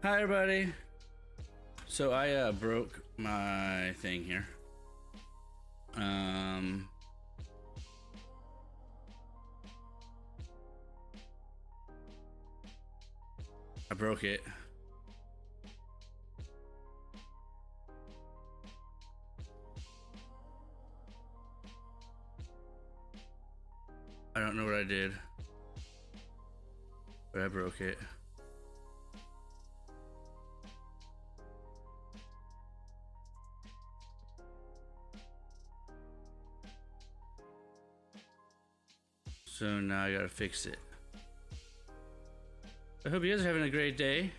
Hi everybody. So I broke my thing here. I broke it. I don't know what I did, but I broke it. So now I gotta fix it. I hope you guys are having a great day.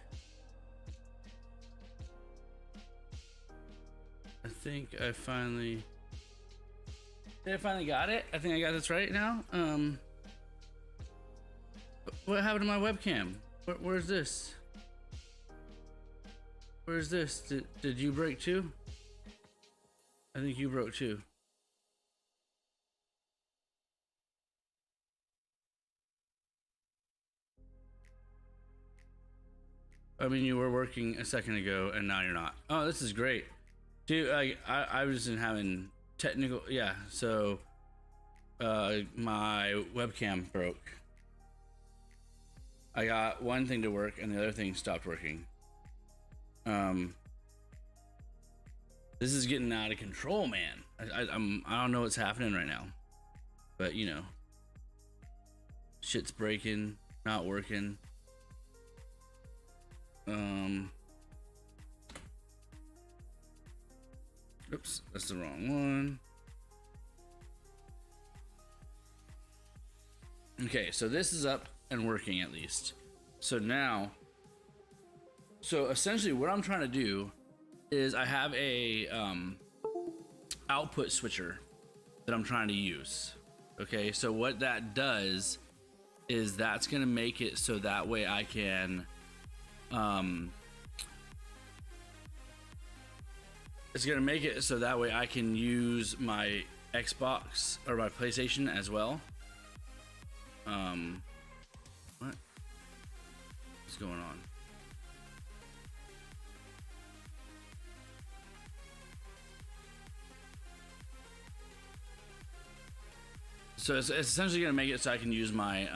I think I finally got it. I think I got this right now. What happened to my webcam? Where's this? Where's this? Did you break too? I think you broke too. I mean, you were working a second ago and now you're not. Oh, this is great. Dude, I was having technical, yeah, so my webcam broke. I got one thing to work and the other thing stopped working. This is getting out of control, man. I don't know what's happening right now, but you know, shit's breaking, not working. Oops, that's the wrong one. Okay, so this is up and working at least. So now, so essentially what I'm trying to do is I have a output switcher that I'm trying to use. Okay, so what that does is that's gonna make it so that way I can it's gonna make it so that way I can use my Xbox or my PlayStation as well. What's going on? So it's essentially gonna make it so I can use my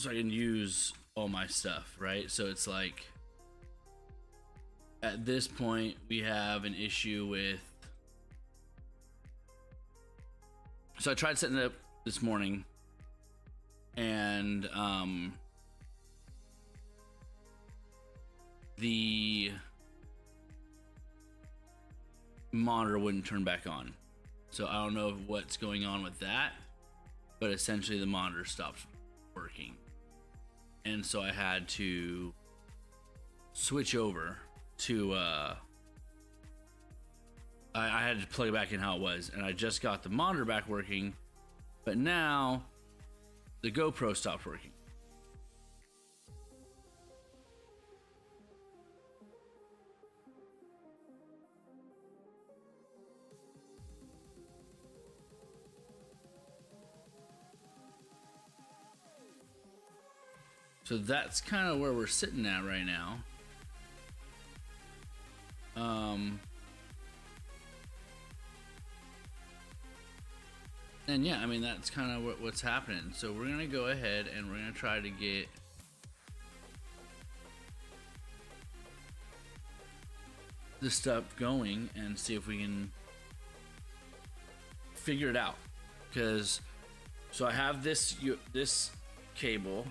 so I can use all my stuff, right? So it's like at this point we have an issue with, so I tried setting it up this morning and the monitor wouldn't turn back on. So I don't know what's going on with that, but essentially the monitor stopped working. And so I had to switch over to I had to plug it back in how it was, and I just got the monitor back working, but now the GoPro stopped working. So that's kind of where we're sitting at right now. And yeah, I mean, that's kind of what's happening. So we're gonna go ahead and we're gonna try to get this stuff going and see if we can figure it out. Because so I have this cable,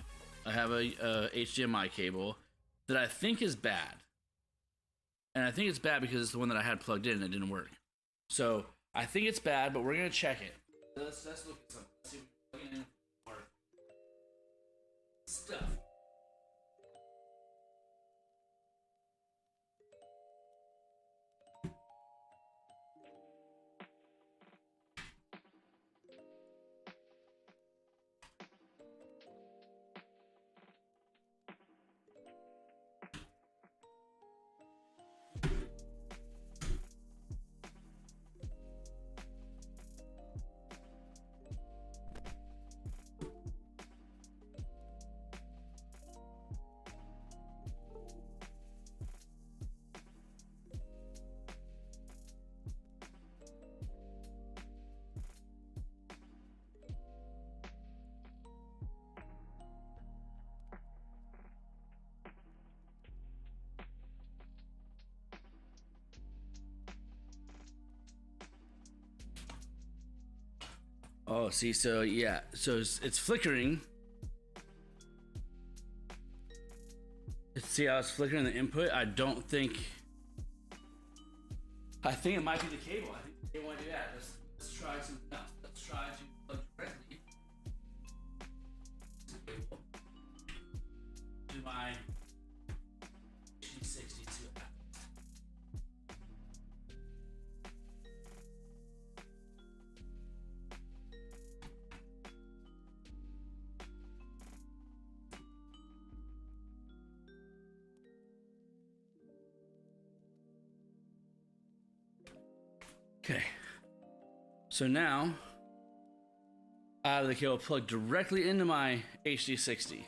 I have a HDMI cable that I think is bad, and I think it's bad because it's the one that I had plugged in and it didn't work. So I think it's bad, but we're gonna check it. Let's look at something. Let's see if we can plug in our stuff. Oh, see, so yeah, so it's flickering. See how it's flickering the input? I think it might be the cable. I think the cable might do that. Let's try something else. Let's try to plug directly to my G62. Okay, so now I have the cable plugged directly into my HD60.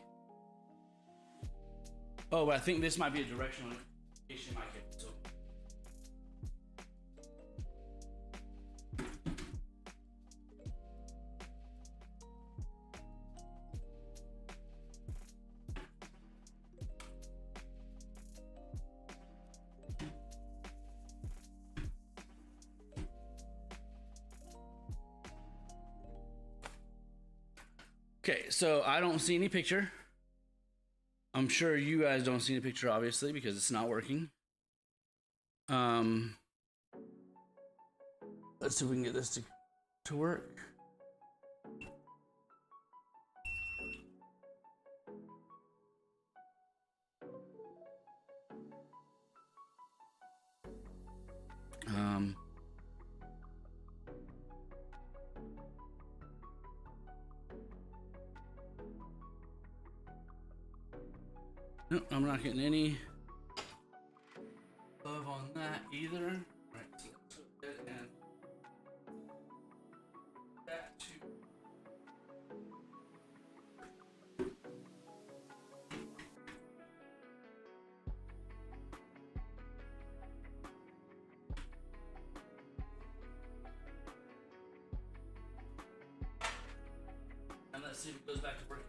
Oh, but I think this might be a directional HDMI cable. So. Okay, so I don't see any picture. I'm sure you guys don't see any picture, obviously, because it's not working. Let's see if we can get this to work. No, I'm not getting any love on that either. Right, so let's go ahead and that to and let's see if it goes back to work.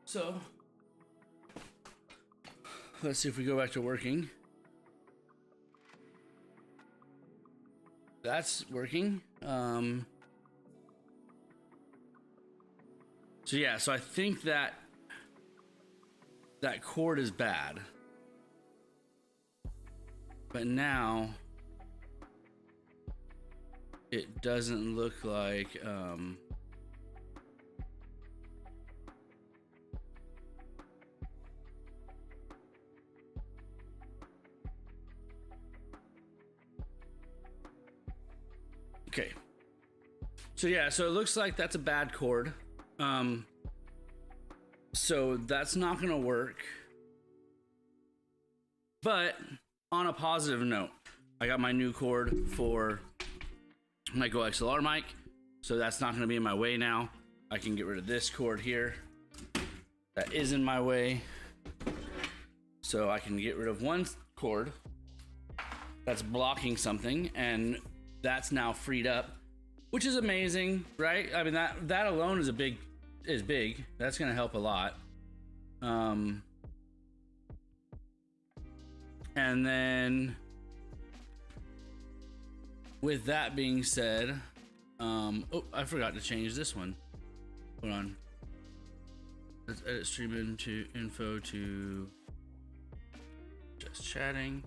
So let's see if we go back to working. That's working. So yeah, so I think that cord is bad. But now it doesn't look like okay. So yeah, so it looks like that's a bad cord. So that's not gonna work. But on a positive note, I got my new cord for my Go XLR mic, so that's not gonna be in my way now. I can get rid of this cord here that is in my way. So I can get rid of one cord that's blocking something, and that's now freed up, which is amazing, right? I mean, that alone is big. That's gonna help a lot. And then with that being said, oh, I forgot to change this one. Hold on. Let's edit stream into info to just chatting.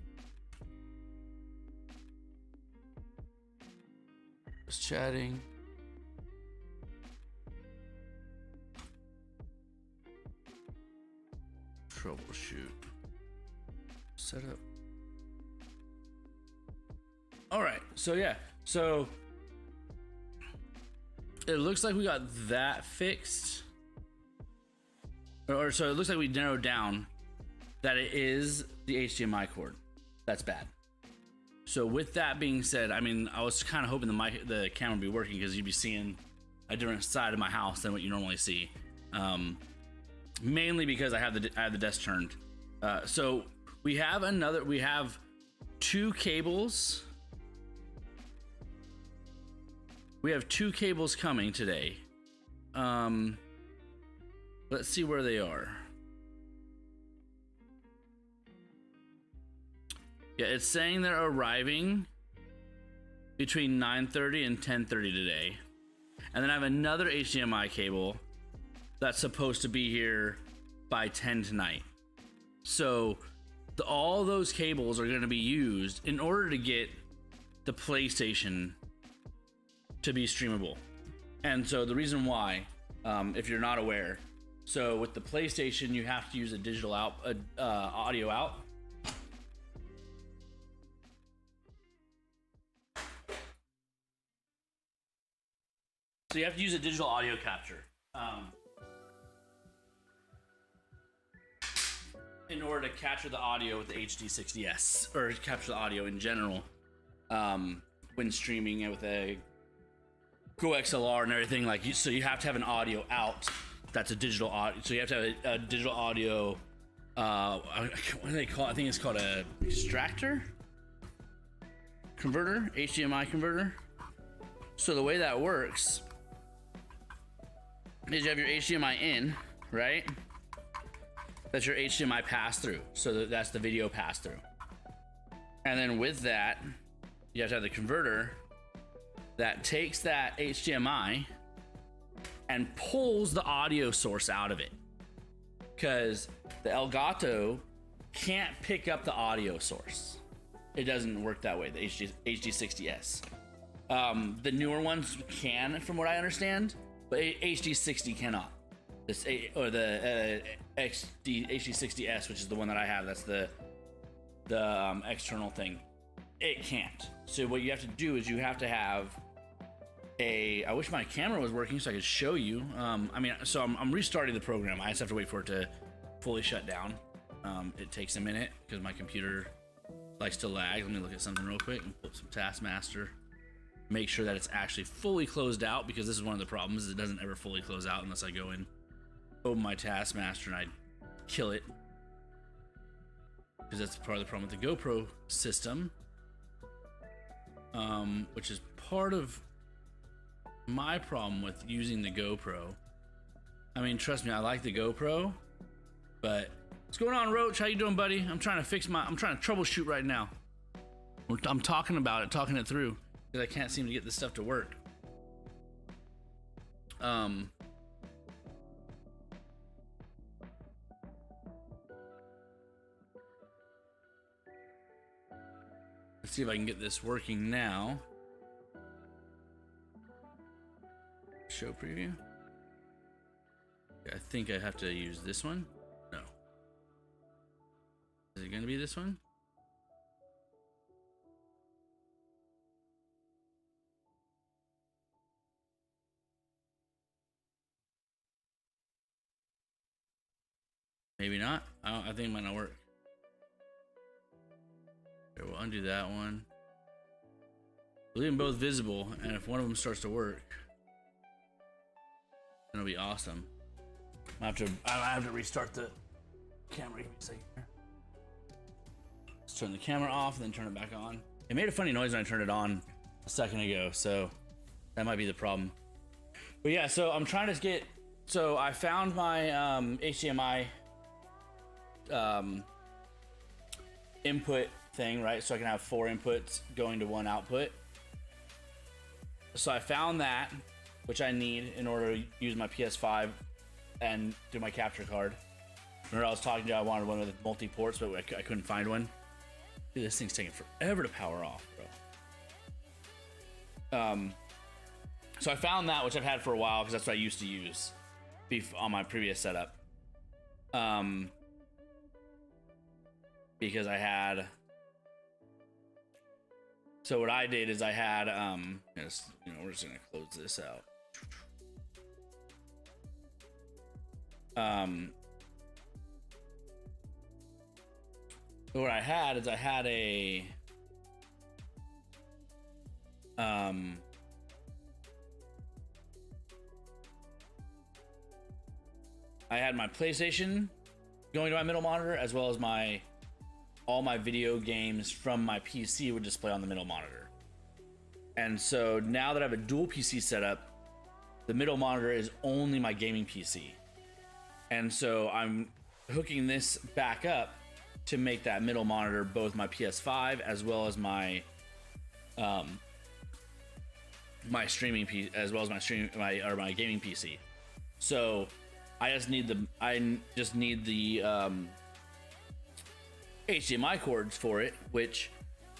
Just chatting. Troubleshoot. Setup. All right. So yeah. So it looks like we got that fixed. Or so it looks like we narrowed down that it is the HDMI cord. That's bad. So with that being said, I mean, I was kind of hoping the camera would be working because you'd be seeing a different side of my house than what you normally see. Mainly because I have the desk turned So we have two cables. We have two cables coming today. Let's see where they are. Yeah, it's saying they're arriving between 9:30 and 10:30 today. And then I have another HDMI cable that's supposed to be here by 10 tonight. So all those cables are going to be used in order to get the PlayStation to be streamable. And so the reason why, if you're not aware, so with the PlayStation, you have to use a digital audio out. So you have to use a digital audio capture in order to capture the audio with the HD60S, or capture the audio in general when streaming with a Go XLR and everything. So you have to have an audio out that's a digital audio. So you have to have a digital audio. What do they call it? I think it's called a extractor converter, HDMI converter. So the way that works is you have your HDMI in, right? That's your HDMI pass through. So that's the video pass through. And then with that, you have to have the converter that takes that HDMI and pulls the audio source out of it. Because the Elgato can't pick up the audio source. It doesn't work that way, the HD60S. The newer ones can, from what I understand, but HD60 cannot. Or the HD60S, which is the one that I have, that's the external thing. It can't. So what you have to do is you have to have I wish my camera was working so I could show you. I'm restarting the program. I just have to wait for it to fully shut down. It takes a minute because my computer likes to lag. Let me look at something real quick and pull up some Taskmaster. Make sure that it's actually fully closed out, because this is one of the problems, is it doesn't ever fully close out unless I go and open my Taskmaster and I kill it. Because that's part of the problem with the GoPro system. Which is part of my problem with using the GoPro. I mean, trust me, I like the GoPro, but what's going on, Roach? How you doing, buddy? I'm trying to troubleshoot right now. I'm talking it through, because I can't seem to get this stuff to work. Let's see if I can get this working now. Show preview. I think I have to use this one. No. Is it going to be this one? Maybe not. I think it might not work. Okay, we'll undo that one. We'll leave them both visible, and if one of them starts to work, then it'll be awesome. I have to restart the camera. Give me a second here. Let's turn the camera off and then turn it back on. It made a funny noise when I turned it on a second ago, so that might be the problem. But yeah, so I'm trying to get. So I found my HDMI input thing, right? So I can have 4 inputs going to 1 output. So I found that, which I need in order to use my PS5 and do my capture card. Remember I was talking to you, I wanted one with multi-ports, but I couldn't find one. Dude, this thing's taking forever to power off, bro. So I found that, which I've had for a while, because that's what I used to use on my previous setup. Because I had... So what I did is I had, we're just gonna close this out. What I had is I had I had my PlayStation going to my middle monitor, as well as all my video games from my PC would display on the middle monitor. And so now that I have a dual PC setup, the middle monitor is only my gaming PC. And so I'm hooking this back up to make that middle monitor both my PS5 as well as my my streaming PC, as well as my gaming PC. So I just need the HDMI cords for it, which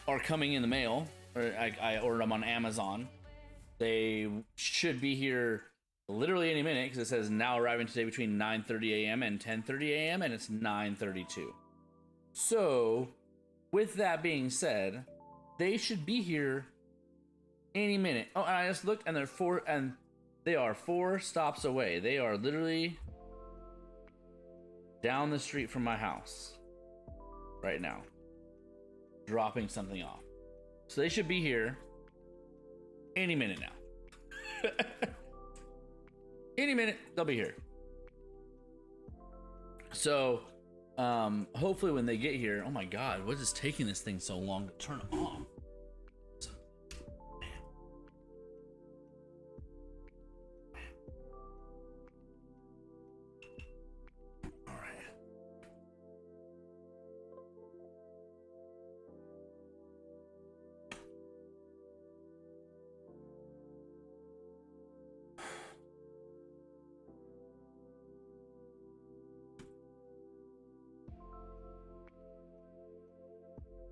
are coming in the mail. I ordered them on Amazon. They should be here literally any minute, because it says now arriving today between 9:30 a.m. and 10:30 a.m. and it's 9:32. So with that being said, they should be here any minute. Oh, and I just looked, and they are 4 stops away. They are literally down the street from my house right now, dropping something off. So they should be here any minute now. Any minute, they'll be here. So hopefully when they get here, oh my god, what is taking this thing so long to turn on?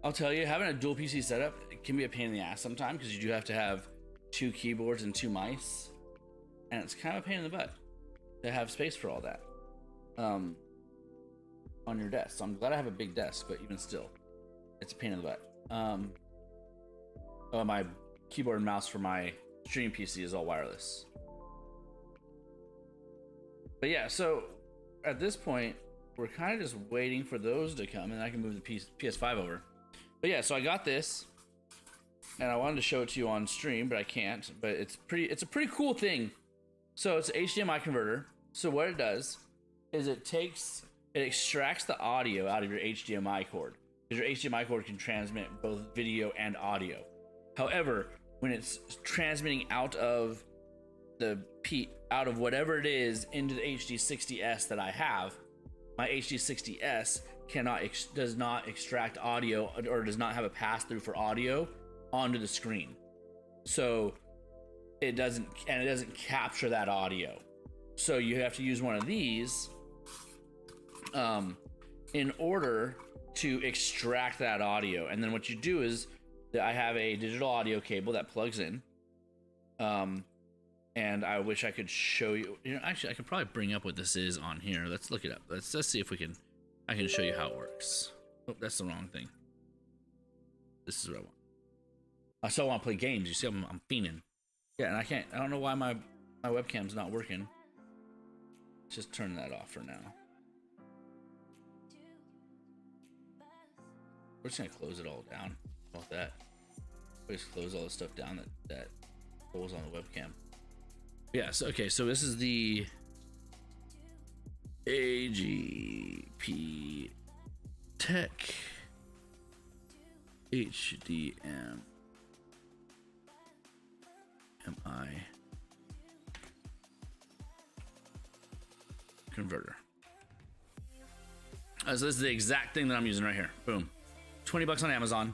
I'll tell you, having a dual PC setup can be a pain in the ass sometimes, because you do have to have 2 keyboards and 2 mice, and it's kind of a pain in the butt to have space for all that on your desk. So I'm glad I have a big desk, but even still, it's a pain in the butt. My keyboard and mouse for my streaming PC is all wireless. But yeah, so at this point, we're kind of just waiting for those to come, and I can move the PS5 over. But yeah, so I got this, and I wanted to show it to you on stream, but I can't. But it's a pretty cool thing. So it's an HDMI converter. So what it does is it extracts the audio out of your HDMI cord, because your HDMI cord can transmit both video and audio. However, when it's transmitting out of whatever it is into the HD60S that I have, my HD60S does not extract audio, or does not have a pass through for audio onto the screen. So it doesn't capture that audio. So you have to use one of these in order to extract that audio. And then what you do is that I have a digital audio cable that plugs in. And I wish I could show you. Actually, I could probably bring up what this is on here. Let's look it up. Let's see if I can show you how it works. Oh, that's the wrong thing. This is what I want. I still want to play games. You see, I'm fiending. Yeah, and I can't. I don't know why my webcam's not working. Let's just turn that off for now. We're just gonna close it all down. How about that? We just close all the stuff down that pulls on the webcam. Yeah. So okay. So this is the AGP Tech HDMI converter. So this is the exact thing that I'm using right here. Boom. 20 bucks on Amazon.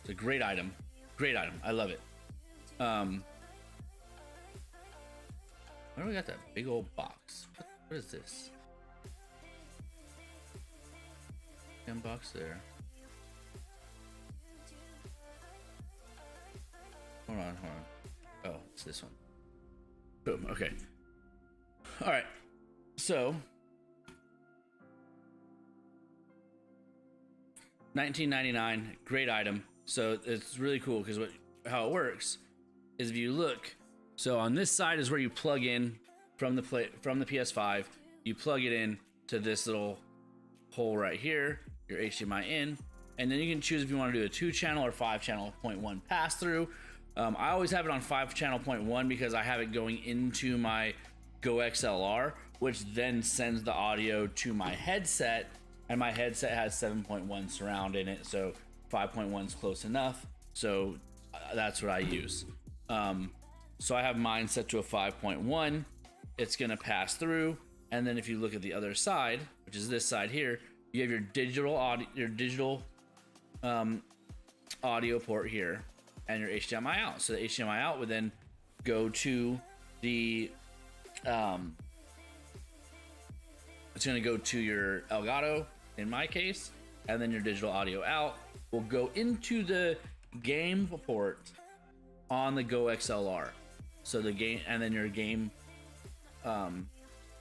It's a great item. Great item. I love it. Where do we got that big old box? What is this? Box there. Hold on. Oh, it's this one. Boom. Okay. All right. So, $19.99, great item. So it's really cool because how it works is if you look. So on this side is where you plug in from the PS5. You plug it in to this little hole right here, your HDMI in, and then you can choose if you want to do a 2-channel or 5-channel 0.1 pass through. I always have it on 5-channel 0.1 because I have it going into my Go XLR, which then sends the audio to my headset and my headset has 7.1 surround in it, so 5.1 is close enough. So that's what I use. So I have mine set to a 5.1. It's gonna pass through, and then if you look at the other side, which is this side here, you have your digital audio port here, and your HDMI out. So the HDMI out would then go to the it's going to go to your Elgato in my case, and then your digital audio out will go into the game port on the Go XLR. So the game, and then your game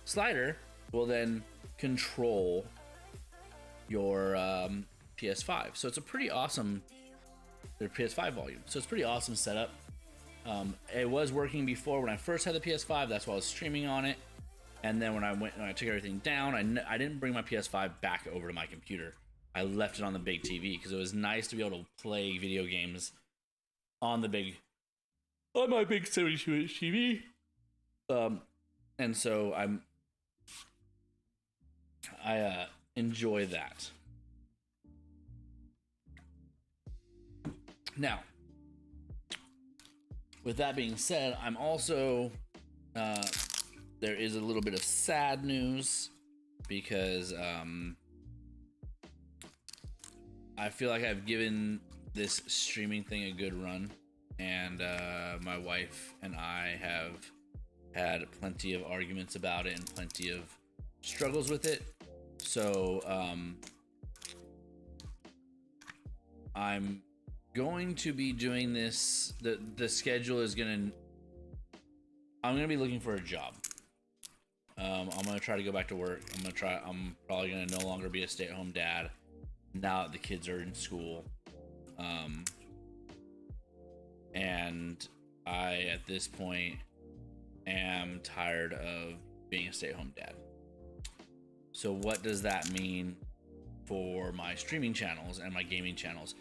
slider will then control your PS5. So it's a pretty awesome, their PS5 volume. So it's pretty awesome setup. It was working before when I first had the PS5. That's why I was streaming on it. And then when I took everything down, I didn't bring my PS5 back over to my computer. I left it on the big TV because it was nice to be able to play video games on my big 72-inch TV. And so I enjoy that. Now, with that being said, I'm also there is a little bit of sad news because I feel like I've given this streaming thing a good run, and my wife and I have had plenty of arguments about it and plenty of struggles with it. So I'm going to be doing this. The schedule is I'm gonna be looking for a job. I'm gonna try to go back to work. I'm probably gonna no longer be a stay-at-home dad now that the kids are in school. And I, at this point, am tired of being a stay-at-home dad. So what does that mean for my streaming channels and my gaming channels?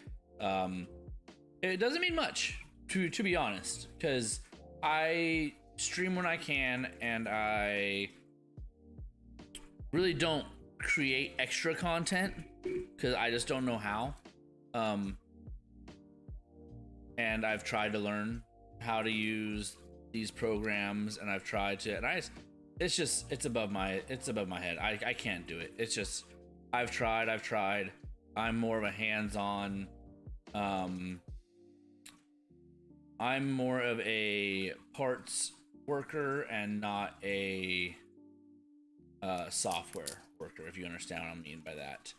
It doesn't mean much, to be honest, because I stream when I can, and I really don't create extra content because I just don't know how. And I've tried to learn how to use these programs, and I've tried to, and it's above my head. I can't do it. It's just, I've tried. I'm more of a hands-on, I'm more of a parts worker and not a software worker, if you understand what I mean by that.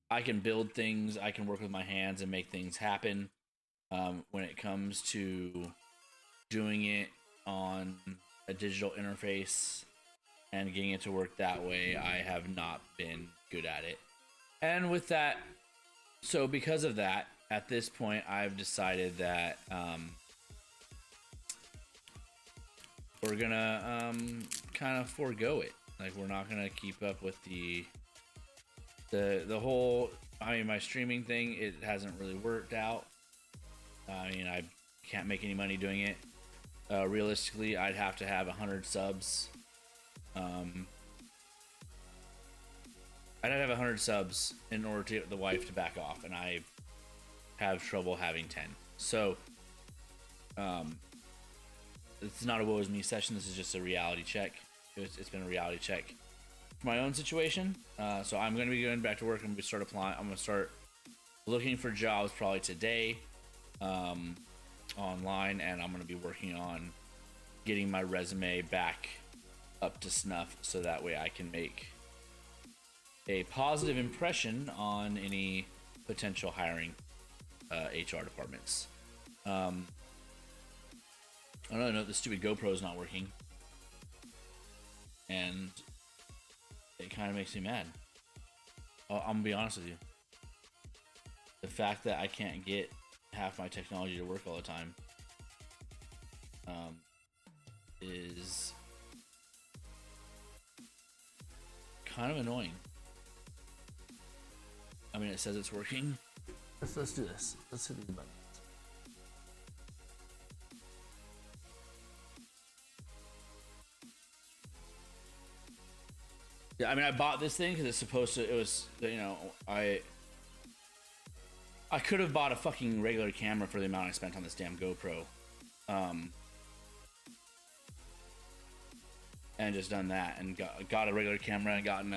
I can build things, I can work with my hands and make things happen. When it comes to doing it on a digital interface and getting it to work that way, I have not been good at it. And with that, so because of that, at this point, I've decided that we're gonna kind of forego it. Like, we're not gonna keep up with the whole, I mean, my streaming thing, it hasn't really worked out. I mean, I can't make any money doing it. Realistically, I'd have to have 100 subs. I'd have 100 subs in order to get the wife to back off, and I have trouble having 10. So, it's not a woe is me session. This is just a reality check. It's been a reality check for my own situation. So I'm going to be going back to work. I'm going to start applying. I'm going to start looking for jobs probably today, online, and I'm going to be working on getting my resume back up to snuff so that way I can make a positive impression on any potential hiring HR departments. I don't know, the stupid GoPro is not working, and it kind of makes me mad. I'm gonna be honest with you. The fact that I can't get half my technology to work all the time is kind of annoying. I mean, it says it's working. Let's do this. Let's hit these buttons. Yeah, I mean, I bought this thing because it's supposed to. It was, you know, I could have bought a fucking regular camera for the amount I spent on this damn GoPro, and just done that and got a regular camera and gotten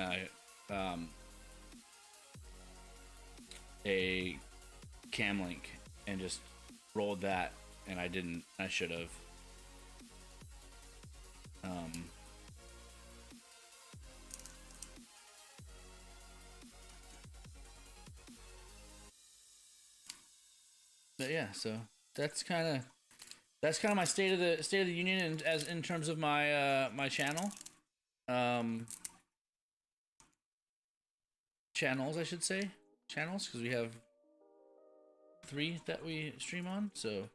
a cam link and just rolled that, and I didn't. I should have. But yeah, so that's kind of my state of the union, and as in terms of my my channel, channels I should say, because we have 3 that we stream on. So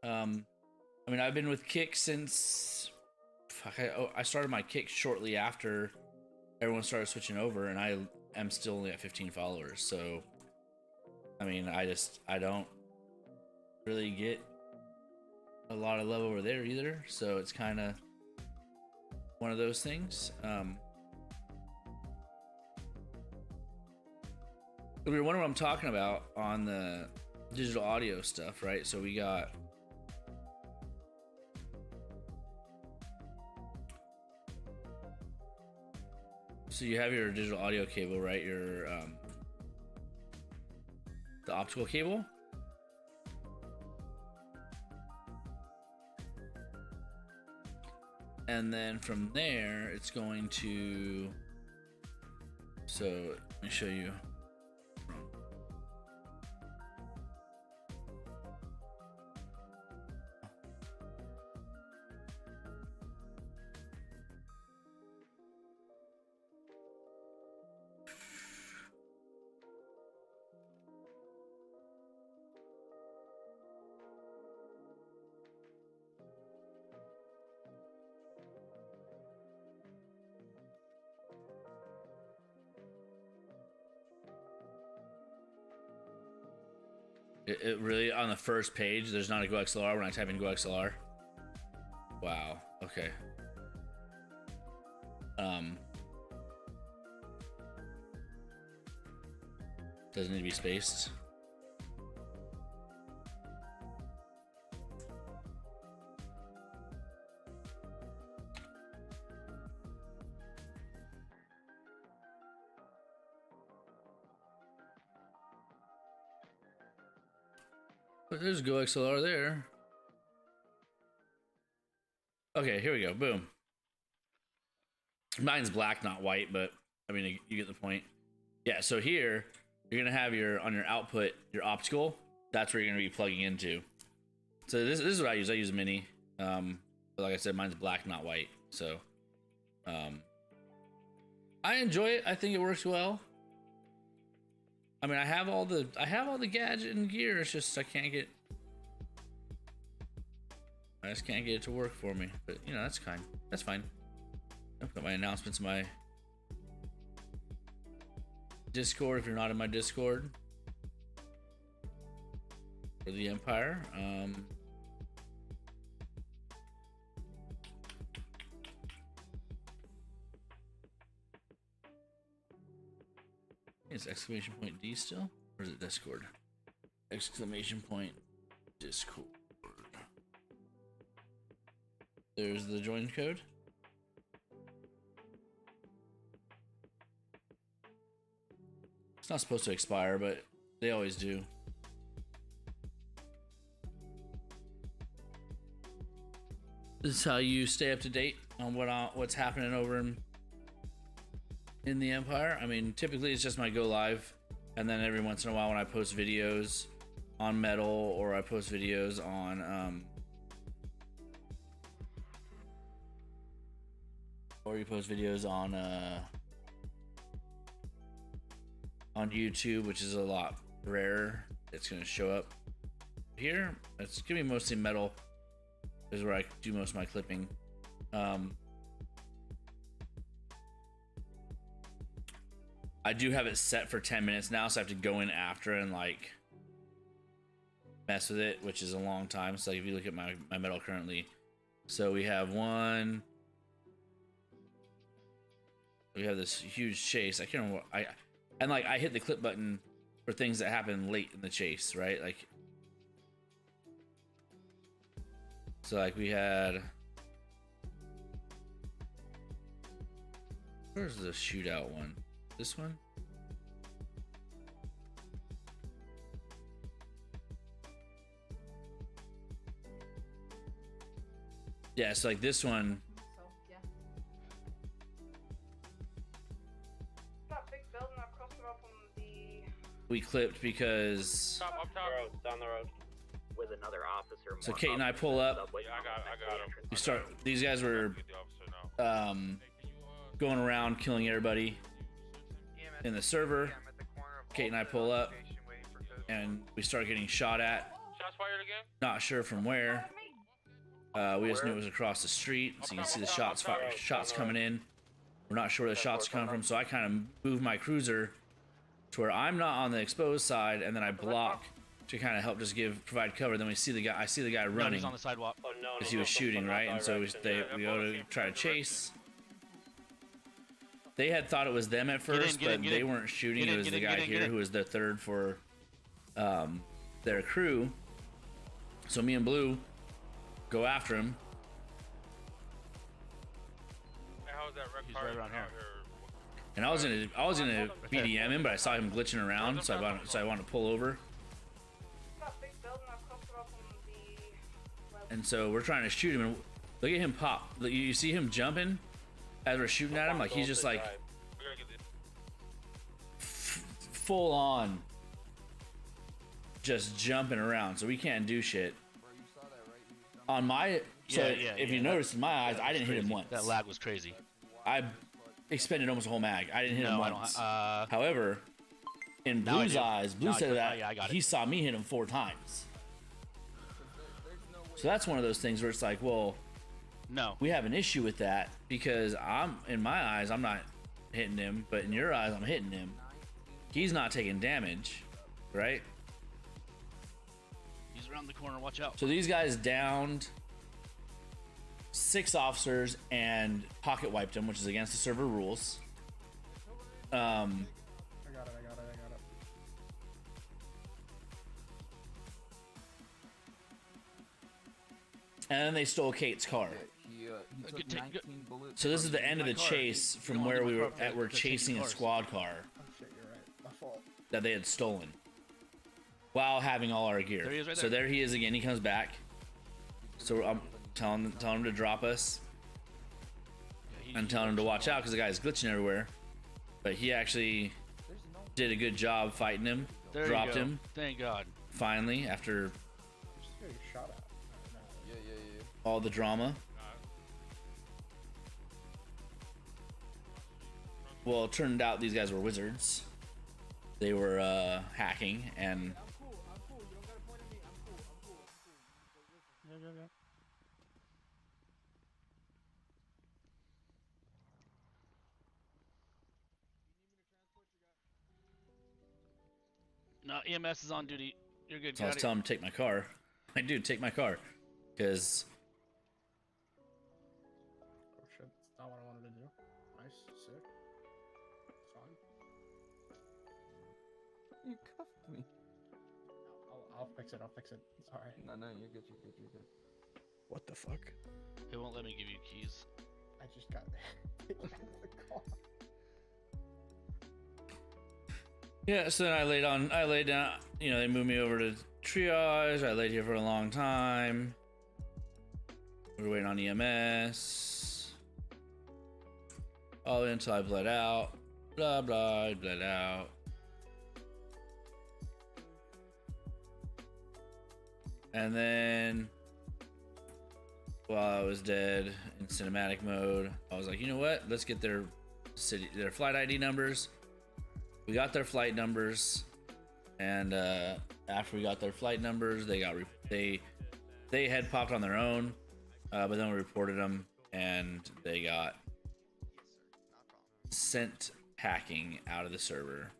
I mean, I've been with Kick since I started my Kick shortly after everyone started switching over, and I am still only at 15 followers. So I mean, I don't really get a lot of love over there either, so it's kind of one of those things. If you're wondering what I'm talking about on the digital audio stuff, right? So we got you have your digital audio cable, right? Your the optical cable. And then from there, it's going to, so let me show you. It really, on the first page, there's not a Go XLR when I type in Go XLR. Wow. Okay. Doesn't need to be spaced. But there's Go XLR there. Okay, here we go. Boom. Mine's black, not white, but I mean, you get the point. Yeah, so here you're gonna have on your output, your optical. That's where you're gonna be plugging into. So this is what I use. I use a mini. But like I said, mine's black, not white. So I enjoy it. I think it works well. I mean, I have all the gadget and gear. It's just I just can't get it to work for me. But you know, that's fine. I've got my announcements in my Discord. If you're not in my Discord for the Empire, is exclamation point D still, or is it Discord? Exclamation point Discord. There's the join code. It's not supposed to expire, but they always do. This is how you stay up to date on what's happening over in the Empire. I mean, typically it's just my go live, and then every once in a while when I post videos on Metal, or I post videos on or you post videos on YouTube, which is a lot rarer. It's gonna show up here. It's gonna be mostly Metal. This is where I do most of my clipping. I do have it set for 10 minutes now, so I have to go in after and like mess with it, which is a long time. So like, if you look at my Metal currently, so we have 1, We have this huge chase. I can't remember what and like I hit the clip button for things that happen late in the chase, right? Like, so like we had, where's the shootout one? This one? Yeah, so like this one. So, yeah. That big building across the road from the... We clipped because Up top. Down the road. With another officer. so Kate and I pull up. Yeah, I got him. We start. These guys were Get the officer now. going around killing everybody in the server. Kate and I pull up, and we start getting shot at. Shots fired again? Not sure from where. We just knew it was across the street, so you can see the shots coming in. We're not sure where the shots come from, so I kind of move my cruiser to where I'm not on the exposed side, and then I block to kind of help just provide cover. Then we see the guy. I see the guy running He's on the sidewalk. Oh, no. because he was shooting, right? And so we go to try to chase. They had thought it was them at first, but they weren't shooting. It was the guy here who was the third for their crew. So me and Blue go after him. Hey, how's that wreck He's car right around here. out here? And I was gonna BDM him, but I saw him glitching around, so I wanted to pull over. That big building across the road from the... And so we're trying to shoot him, and look at him pop. You see him jumping as we're shooting at him, like he's just like We gotta get this. full on, just jumping around. So we can't do shit. On my if you notice in my eyes, I didn't hit him once. That lag was crazy. I expended almost a whole mag. I didn't hit him No, I once. don't. However, in Now I Blue's do. eyes, Blue Now I said do. that Oh, yeah, I got he it. saw me hit him 4 times. So that's one of those things where it's like, well, No. we have an issue with that because in my eyes, I'm not hitting him, but in your eyes, I'm hitting him. He's not taking damage, right? He's around the corner. Watch out. So these guys downed 6 officers and pocket wiped them, which is against the server rules. I got it. And then they stole Kate's car. He took Good take- 19 bullets. So this is the end of the My car. chase from You where don't we need were my car. at. We're They're taking chasing a cars. squad car Oh shit, you're right. My fault. that they had stolen while having all our gear. There he is right So there. there he is again. He comes back. So I'm telling him to drop us and telling him to watch out because the guy's glitching everywhere. But he actually did a good job fighting him. There dropped you go. him Thank God. finally after Just getting shot at. Yeah. all the drama. Well, it turned out these guys were wizards. They were hacking, and I'm cool. You don't gotta point at me. I'm cool. Yeah. No, EMS is on duty. You're good. so I was telling him to take my car. I do take my car, because Oh shit, that's not what I wanted to do. Nice, sick. Fine. You cuffed me. I'll fix it. Sorry. No, you're good. What the fuck? It won't let me give you keys. I just got taken out of the car. yeah. So then I laid down. You know, they moved me over to triage. I laid here for a long time. We were waiting on EMS. All until I bled out. Blah blah. I bled out. And then, while I was dead in cinematic mode, I was like, you know what? Let's get their flight ID numbers. We got their flight numbers, and after we got their flight numbers, they had popped on their own, but then we reported them, and they got sent packing out of the server.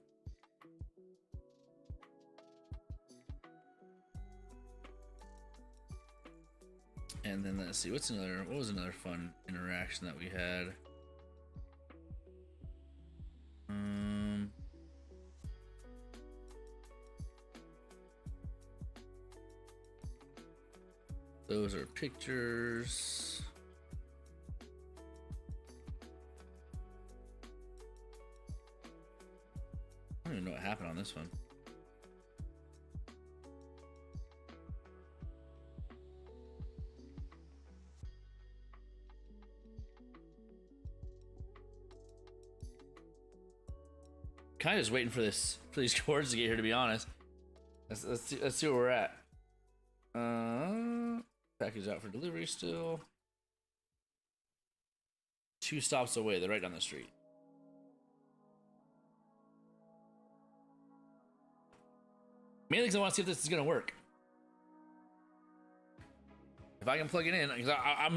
And then let's see, what was another fun interaction that we had? Those are pictures. I don't even know what happened on this one. Kind of just waiting for these cords to get here, to be honest. Let's see where we're at. Package out for delivery still. 2 stops away. They're right down the street. Mainly because I want to see if this is gonna work. If I can plug it in, because I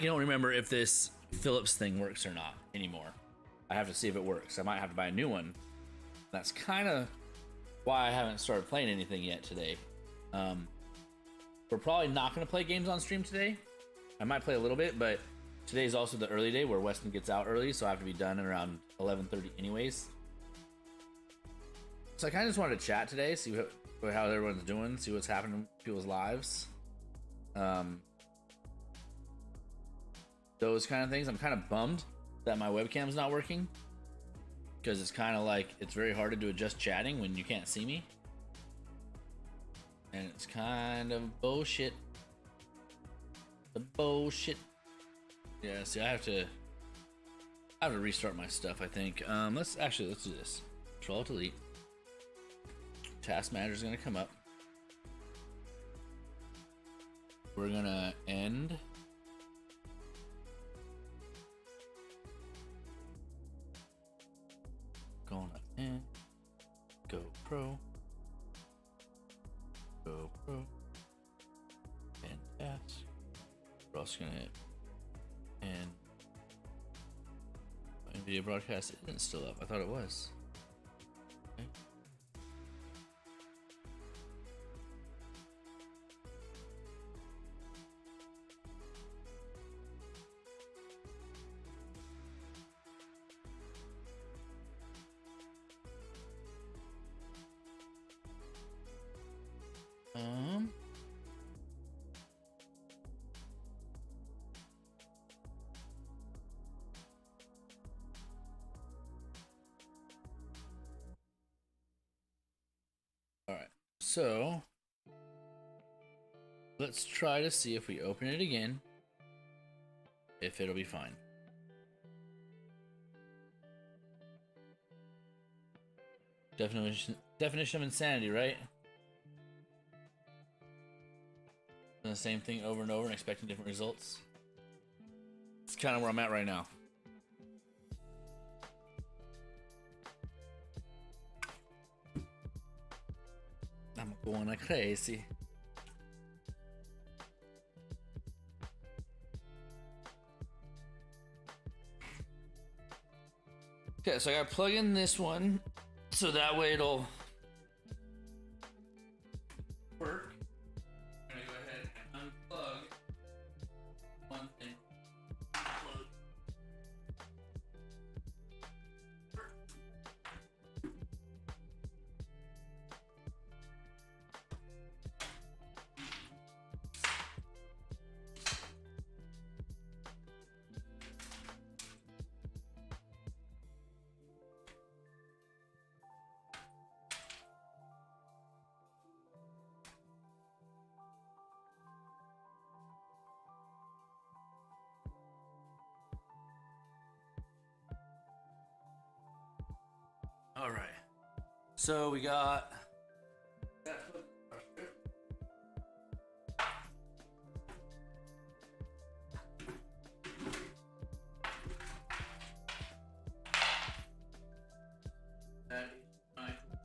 don't remember if this Phillips thing works or not anymore. I have to see if it works. I might have to buy a new one. That's kind of why I haven't started playing anything yet today. We're probably not going to play games on stream today. I might play a little bit, but today's also the early day where Weston gets out early, so I have to be done at around 11:30 anyways. So I kind of just wanted to chat today, see how everyone's doing, see what's happening in people's lives. Those kind of things. I'm kind of bummed that my webcam's not working, because it's kind of like it's very hard to do just chatting when you can't see me, and it's kind of bullshit. The bullshit. Yeah, see, I have to restart my stuff, I think. Let's do this. Control delete. Task manager is gonna come up. We're gonna end. Gonna end. GoPro. Fantastic. We're also gonna end. NVIDIA broadcast isn't still up. I thought it was. Okay. All right, so let's try to see if we open it again, if it'll be fine. Definition of insanity, right? Doing the same thing over and over and expecting different results. It's kind of where I'm at right now. I'm going crazy. Okay, so I gotta plug in this one so that way it'll work. I'm gonna go ahead and unplug one thing. Plug. All right, so we got that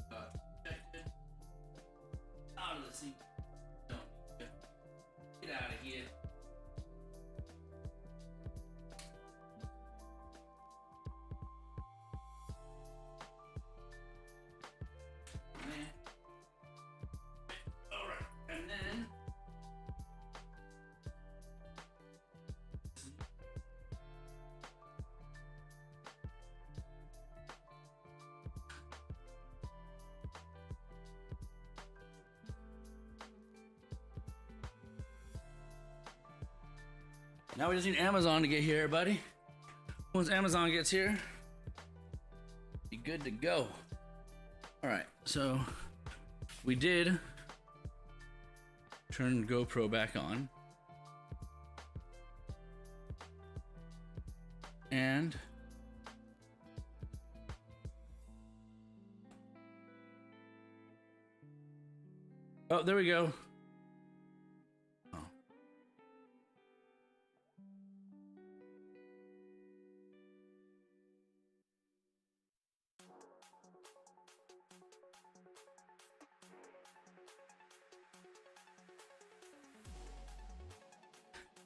protected out of the seat. Don't get out of here. Man. Now we just need Amazon to get here, buddy. Once Amazon gets here, be good to go. All right, so we did turn GoPro back on. And oh, there we go. Oh.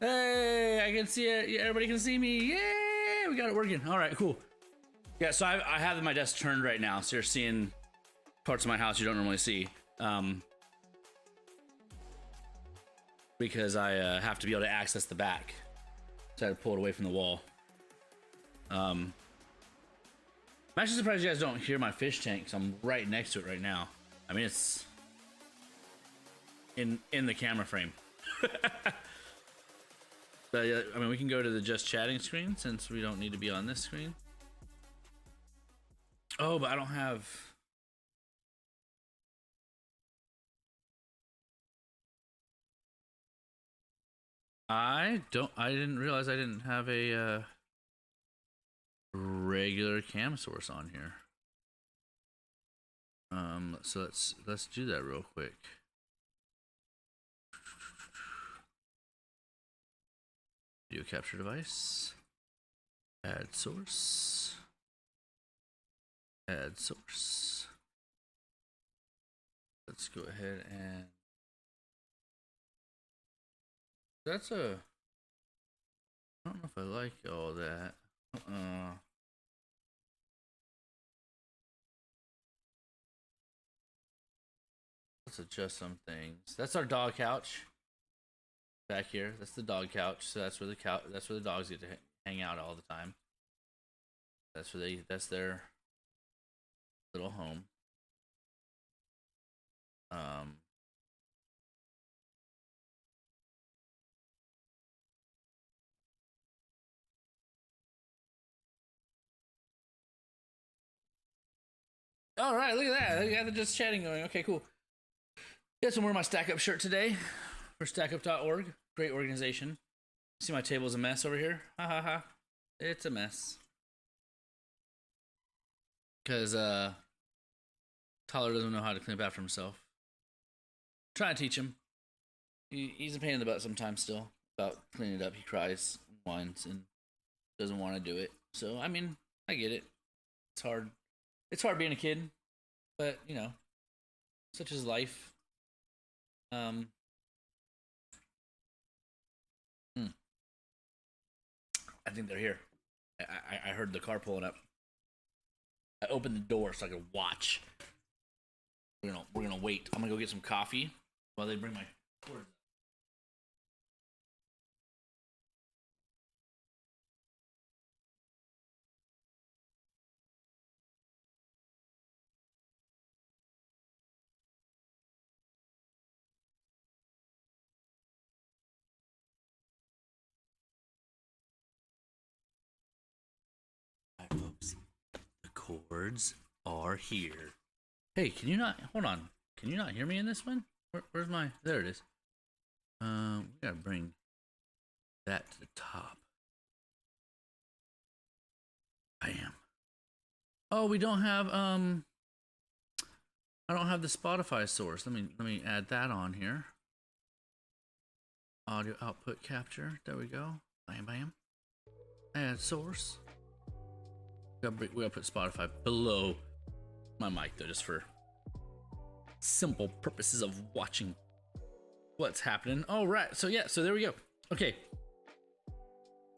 Hey, I can see it. Yeah, everybody can see me. Yay! We got it working. All right, cool. Yeah, so I have my desk turned right now, so you're seeing parts of my house you don't normally see. Because I have to be able to access the back. So I had to pull it away from the wall. I'm actually surprised you guys don't hear my fish tank, because I'm right next to it right now. I mean, it's in the camera frame. But yeah, I mean, we can go to the just chatting screen since we don't need to be on this screen. Oh, but I don't have... I didn't realize I didn't have a regular cam source on here. So let's do that real quick. Video capture device. Add source. Add source. Let's go ahead and that's a I don't know if I like all that. Let's adjust some things. That's our dog couch. Back here, that's the dog couch. So that's where the dogs get to hang out all the time. That's their little home. All right, look at that. We got the just chatting going. Okay, cool. Yes, I'm wearing my Stack Up shirt today for stackup.org. Great organization. See, my table's a mess over here. Ha ha ha. It's a mess. Because Tyler doesn't know how to clean up after himself. Trying to teach him. He's a pain in the butt sometimes still. About cleaning it up. He cries, whines, and doesn't want to do it. So, I mean, I get it. It's hard. It's hard being a kid. But, you know, such is life. I think they're here. I heard the car pulling up. I opened the door so I could watch. We're gonna wait. I'm gonna go get some coffee while they bring my cords. Alright, folks. The cords are here. Hey, can you not hold on? Can you not hear me in this one? Where's my? There it is. We gotta bring that to the top. Bam. Oh, we don't have I don't have the Spotify source. Let me add that on here. Audio output capture. There we go. Bam bam. Add source. We gotta put Spotify below my mic though, just for simple purposes of watching what's happening. All right, so yeah, so there we go. Okay,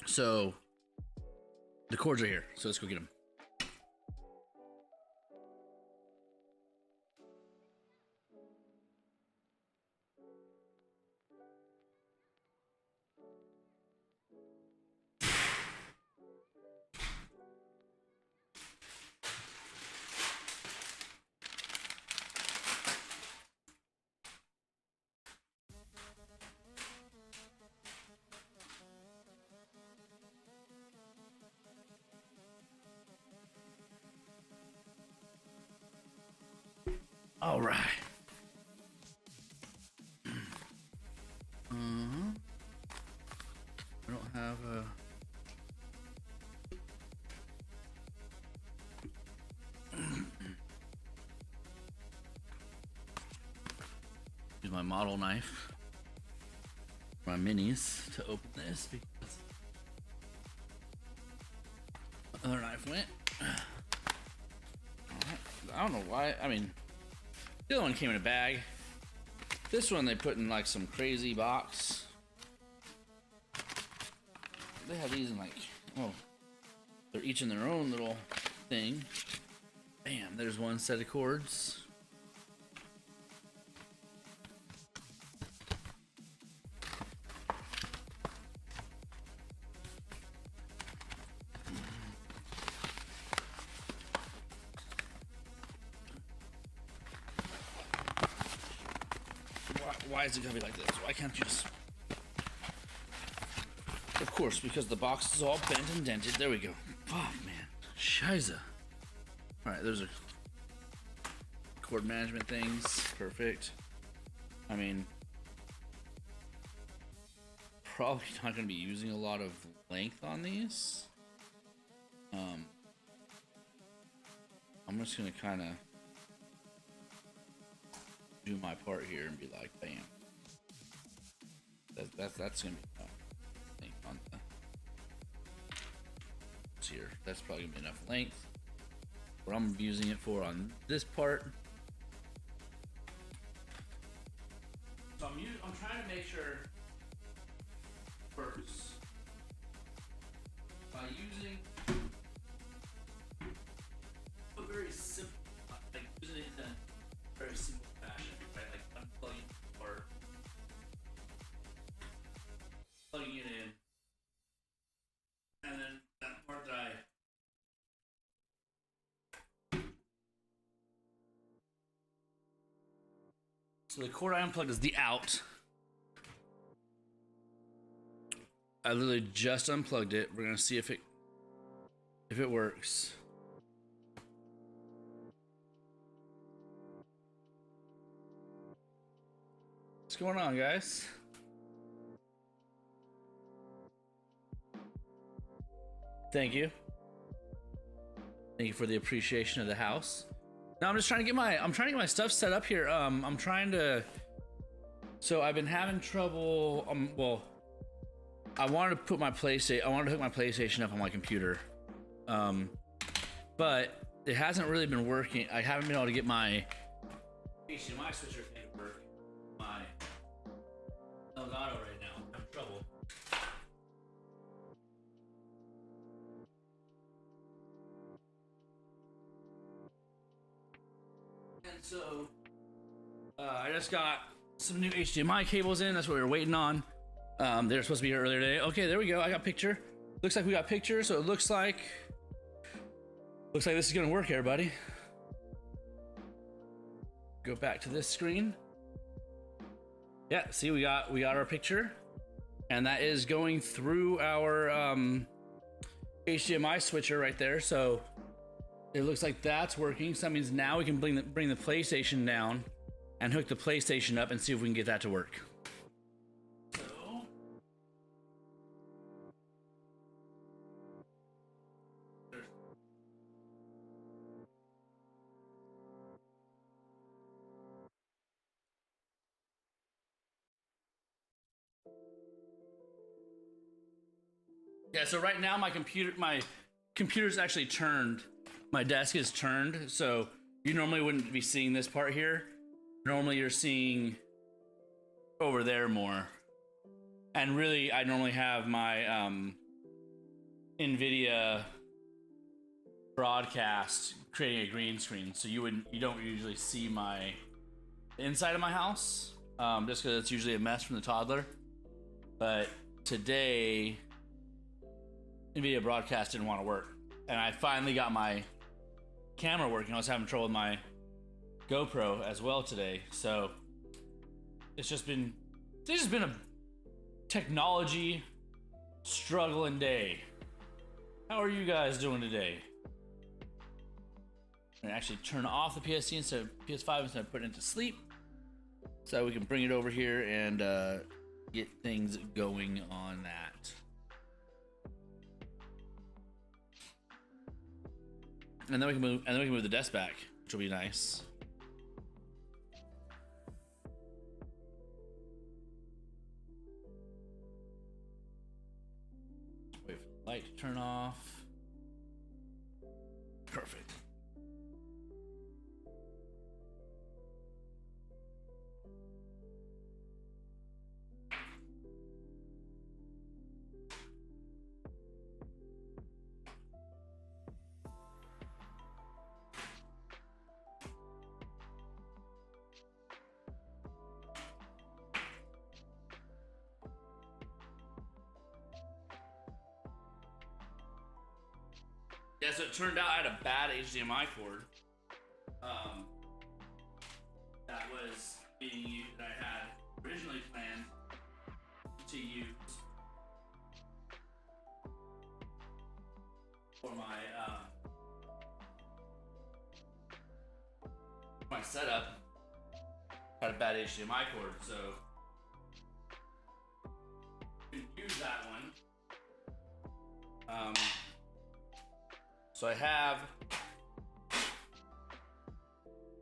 so the cords are here, so let's go get them. All right. I don't have a. Use my model knife, my minis, to open this because the other knife went. I don't know why. I mean, the other one came in a bag. This one they put in like some crazy box. They have these in like, oh, they're each in their own little thing. Bam, there's one set of cords. Why is it gonna be like this? Why can't you just... Of course, because the box is all bent and dented. There we go. Oh, man. Shiza. Alright, there's a... cord management things. Perfect. I mean... Probably not gonna be using a lot of length on these. I'm just gonna kind of do my part here and be like, bam. That's gonna be thing on the here. That's probably gonna be enough length. What I'm using it for on this part. So I'm trying to make sure first by using a very simple, like using it in a very simple fashion, right? Like unplugging or plugging it in, and then that part that so the cord I unplugged is the out. I literally just unplugged it. We're gonna see if it works. What's going on, guys? Thank you. Thank you for the appreciation of the house. Now I'm just trying to get my stuff set up here. I'm trying to. So I've been having trouble. Well, I wanted to hook my PlayStation up on my computer, but it hasn't really been working. I haven't been able to get my HDMI switcher thing to work. My Elgato right now. I'm having trouble. And so I just got some new HDMI cables in. That's what we were waiting on. They were supposed to be here earlier today. Okay, there we go. I got picture. Looks like we got picture, so it looks like this is gonna work, everybody. Go back to this screen. Yeah, see, we got our picture, and that is going through our HDMI switcher right there. So it looks like that's working. So that means now we can bring the PlayStation down and hook the PlayStation up and see if we can get that to work. Yeah, so right now my computer's actually turned. My desk is turned, so you normally wouldn't be seeing this part here. Normally you're seeing over there more. And really, I normally have my NVIDIA broadcast creating a green screen, so you don't usually see my inside of my house, just because it's usually a mess from the toddler. But today, NVIDIA broadcast didn't want to work, and I finally got my camera working. I was having trouble with my GoPro as well today, so it's just been a technology struggling day. How are you guys doing today? and actually turn off the PSC instead of PS5 instead of putting it to sleep, so we can bring it over here and get things going on that. And then we can move the desk back, which will be nice. Wait for the light to turn off. Perfect. Yeah, so it turned out I had a bad HDMI cord. That was being used, that I had originally planned to use for my setup. Had a bad HDMI cord, so couldn't use that one. So I had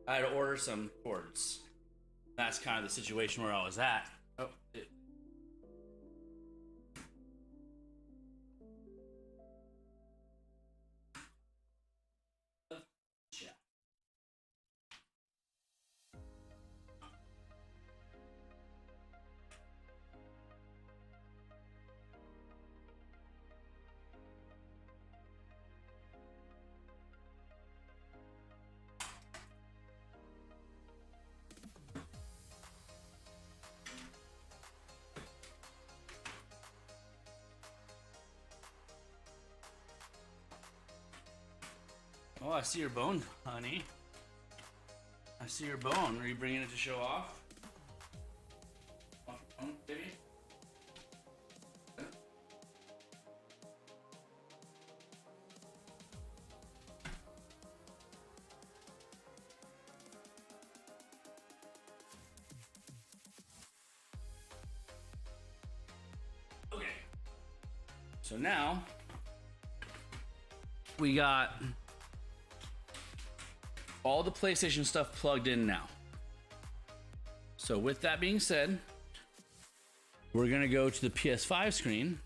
to order some cords. That's kind of the situation where I was at. Oh, yeah. Oh, I see your bone, honey. I see your bone. Are you bringing it to show off? Off your bone, baby? Okay. So now we got all the PlayStation stuff plugged in now. So with that being said, we're gonna go to the PS5 screen.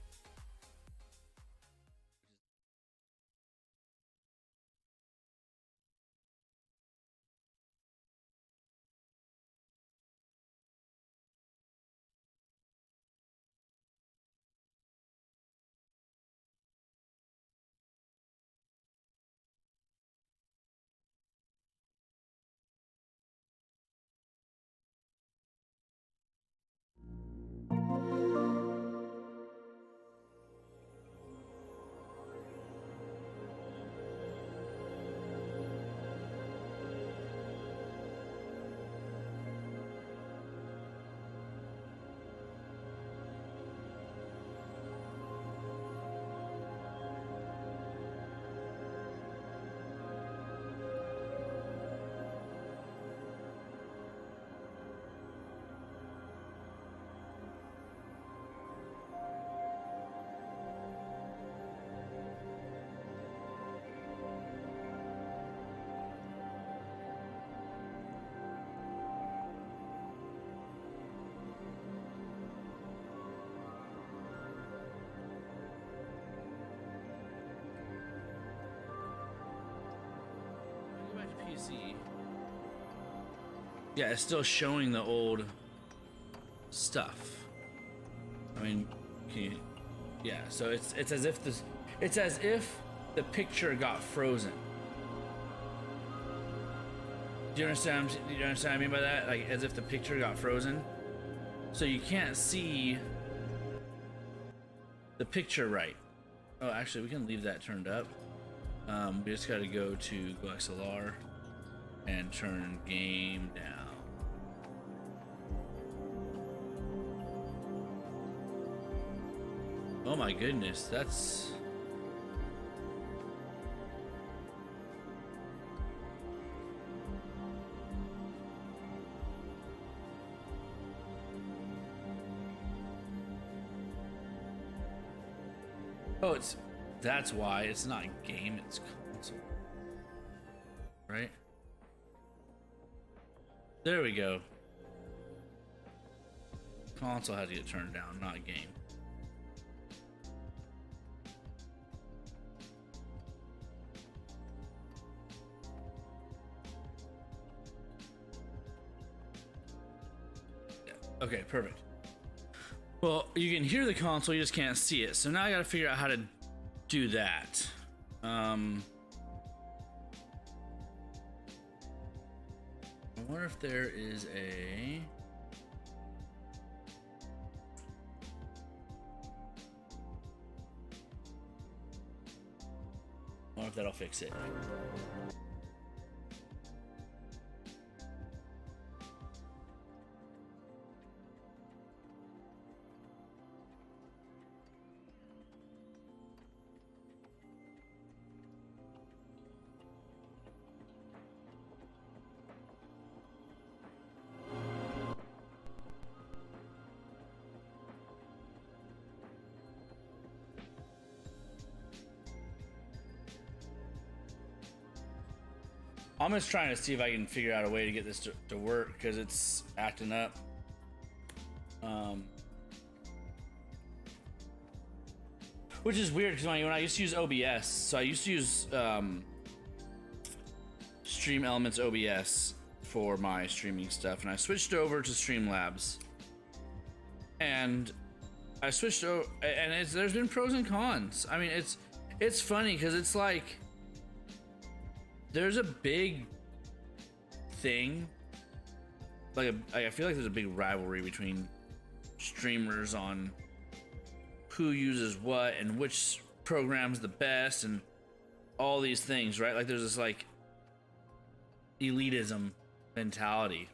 Go back to PC. Yeah, it's still showing the old stuff. I mean, can you, yeah. So it's as if the picture got frozen. Do you understand? Do you understand what I mean by that? Like as if the picture got frozen, so you can't see the picture right. Oh, actually, we can leave that turned up. We just got to go to GoXLR and turn game down. Oh my goodness, that's Oh, that's why it's not game, it's console. Right? There we go. Console had to get turned down, not game. Yeah. Okay, perfect. Well, you can hear the console, you just can't see it. So now I gotta figure out how to do that. I wonder if there is a... I wonder if that'll fix it. I'm just trying to see if I can figure out a way to get this to work because it's acting up. Which is weird because when I used to use OBS, so I used to use Stream Elements OBS for my streaming stuff, and I switched over to Streamlabs. And I switched over, and there's been pros and cons. I mean, it's funny because it's like there's a big thing, like I feel like there's a big rivalry between streamers on who uses what and which program's the best and all these things, right? Like there's this like elitism mentality.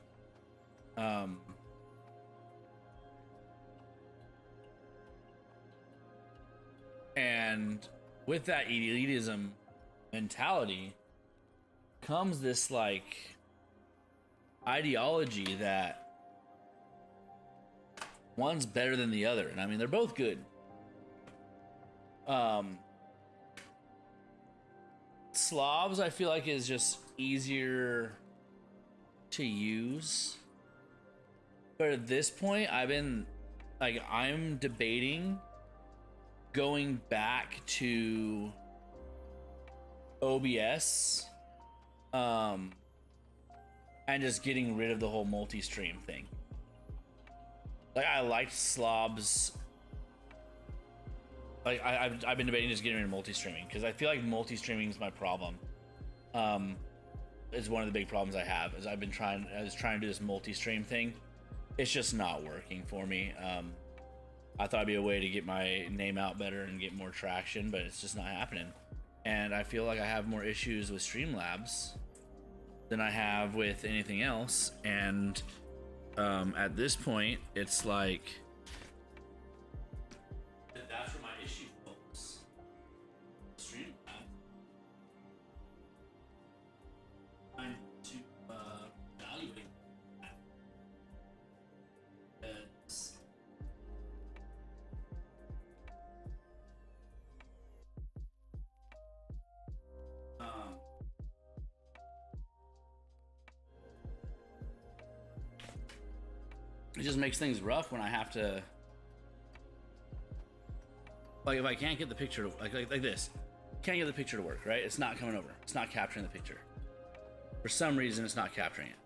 And with that elitism mentality comes this like ideology that one's better than the other, and I mean they're both good. Slavs I feel like is just easier to use, but at this point I'm debating going back to OBS and just getting rid of the whole multi-stream thing. Like I liked Slob's, like I've been debating just getting rid of multi-streaming because I feel like multi-streaming is my problem. It's one of the big problems I have is I was trying to do this multi-stream thing. It's just not working for me. I thought it'd be a way to get my name out better and get more traction, but it's just not happening. And I feel like I have more issues with Streamlabs than I have with anything else. And at this point, it's like that's where my issue falls. Streamlabs. Trying to evaluate that. It's, it just makes things rough when I have to, like if I can't get the picture to like this, can't get the picture to work, right? It's not coming over. It's not capturing the picture. For some reason, it's not capturing it.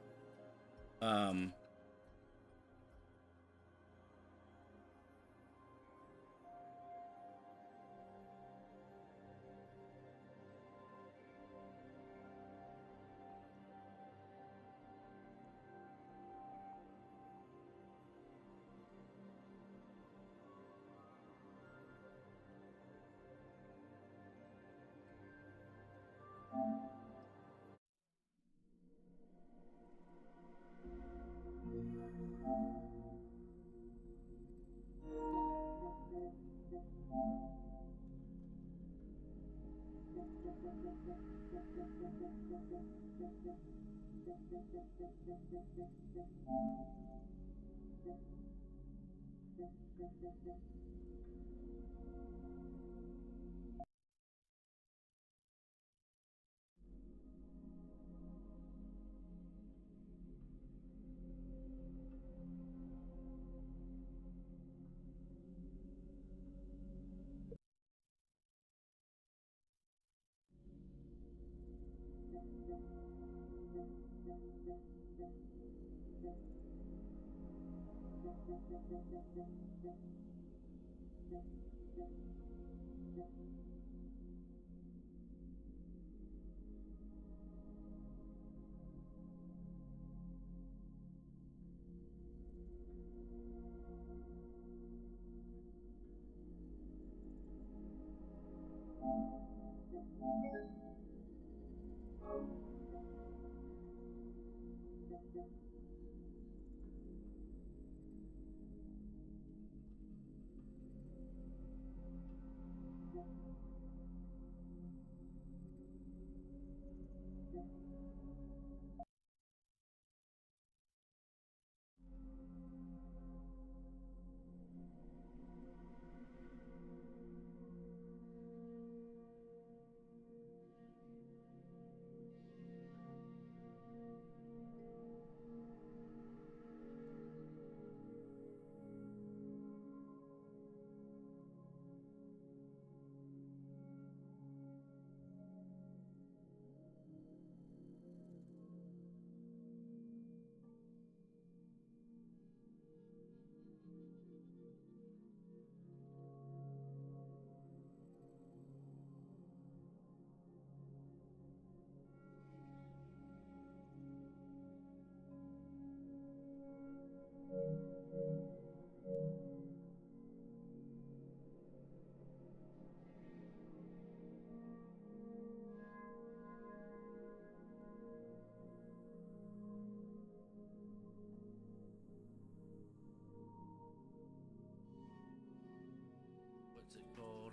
What's it called?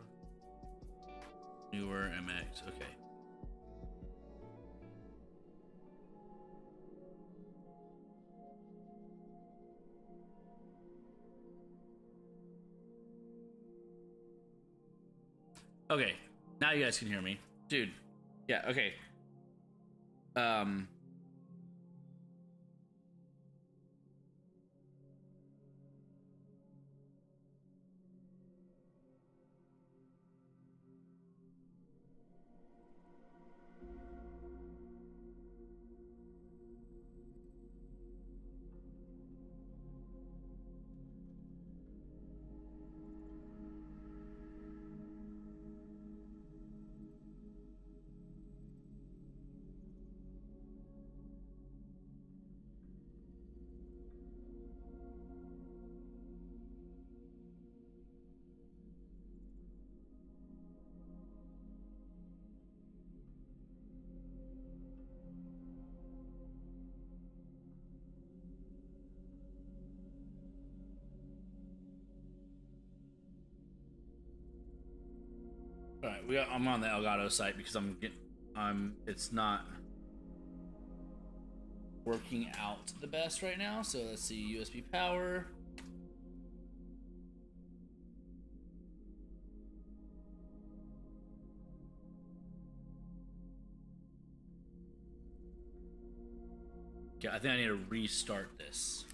Newer MX. Okay. Okay, now you guys can hear me. Dude. Yeah, okay. All right, I'm on the Elgato site because it's not working out the best right now. So let's see, USB power. Okay, I think I need to restart this.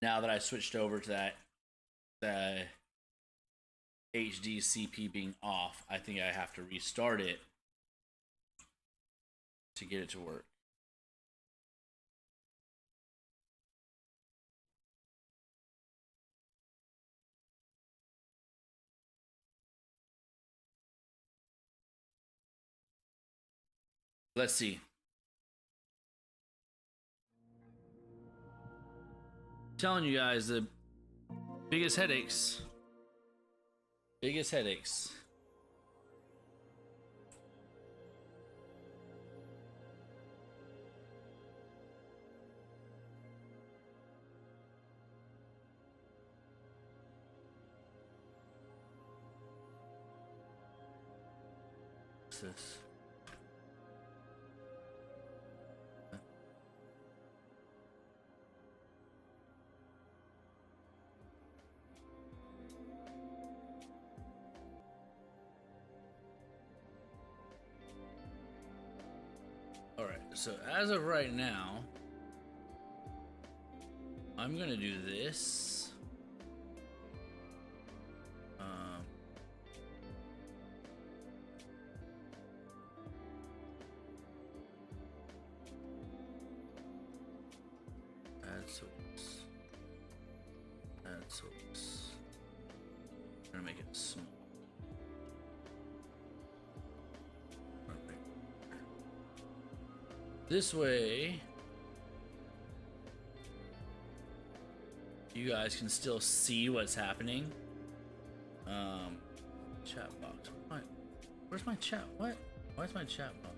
Now that I switched over to the HD CP being off, I think I have to restart it to get it to work. Let's see. I'm telling you guys, the biggest headaches. Biggest headaches. What's this? Alright, so as of right now, I'm gonna do this. source. Add source. I'm gonna make it small. This way, you guys can still see what's happening. Chat box. What? Where's my chat? What? Why is my chat box?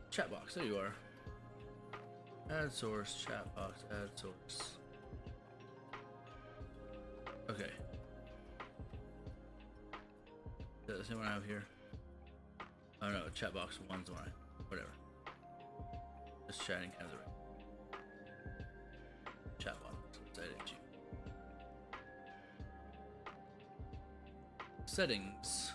Chat box, there you are. Add source, chat box, add source. Okay. Is that the same one I have here? Oh no, chat box one's the one whatever. Just chatting has it right. Chat box, let's edit you. Settings.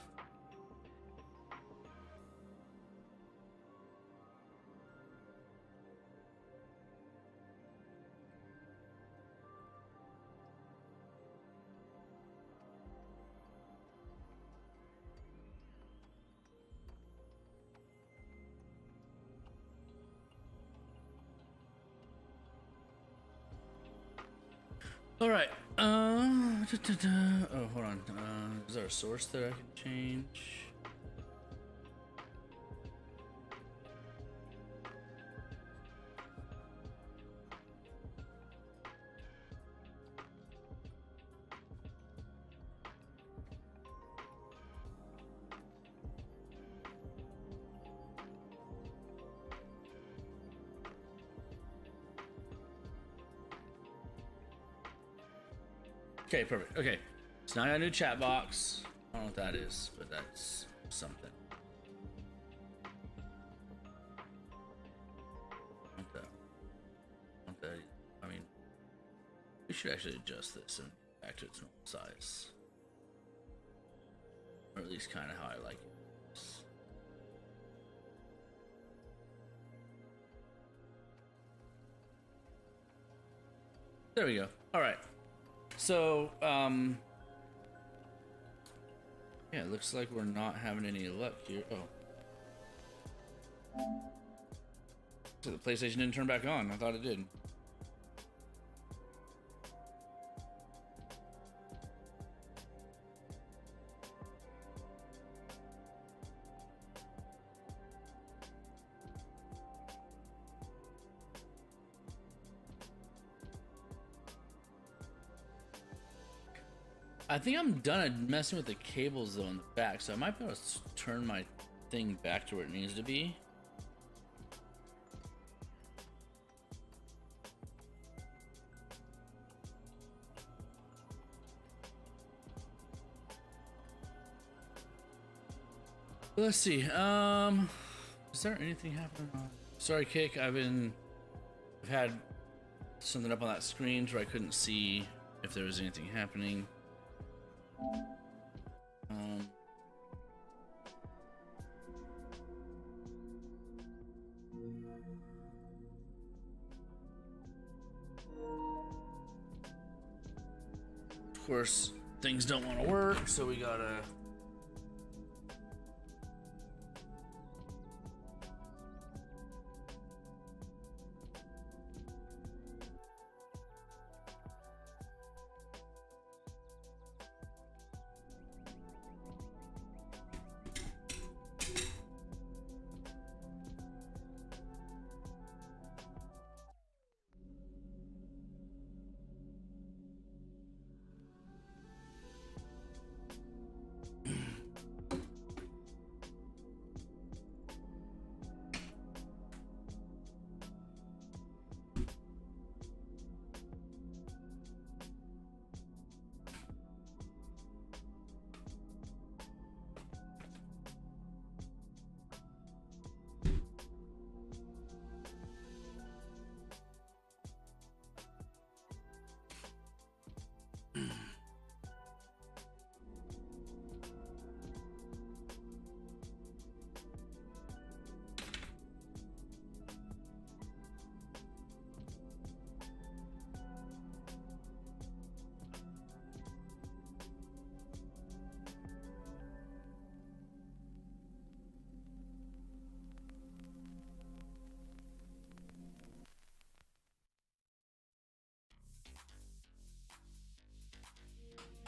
All right. Oh, hold on. Is there a source that I can change? Okay, perfect. Okay, so now I got a new chat box. I don't know what that is, but that's something. Want that? I mean, we should actually adjust this and back to its normal size, or at least kind of how I like it. There we go. All right. So, yeah, it looks like we're not having any luck here. Oh. So the PlayStation didn't turn back on. I thought it did. I think I'm done at messing with the cables though in the back, so I might be able to turn my thing back to where it needs to be. Let's see. Is there anything happening on? Sorry, Kick. I've had something up on that screen where I couldn't see if there was anything happening. Of course, things don't want to work, so we gotta.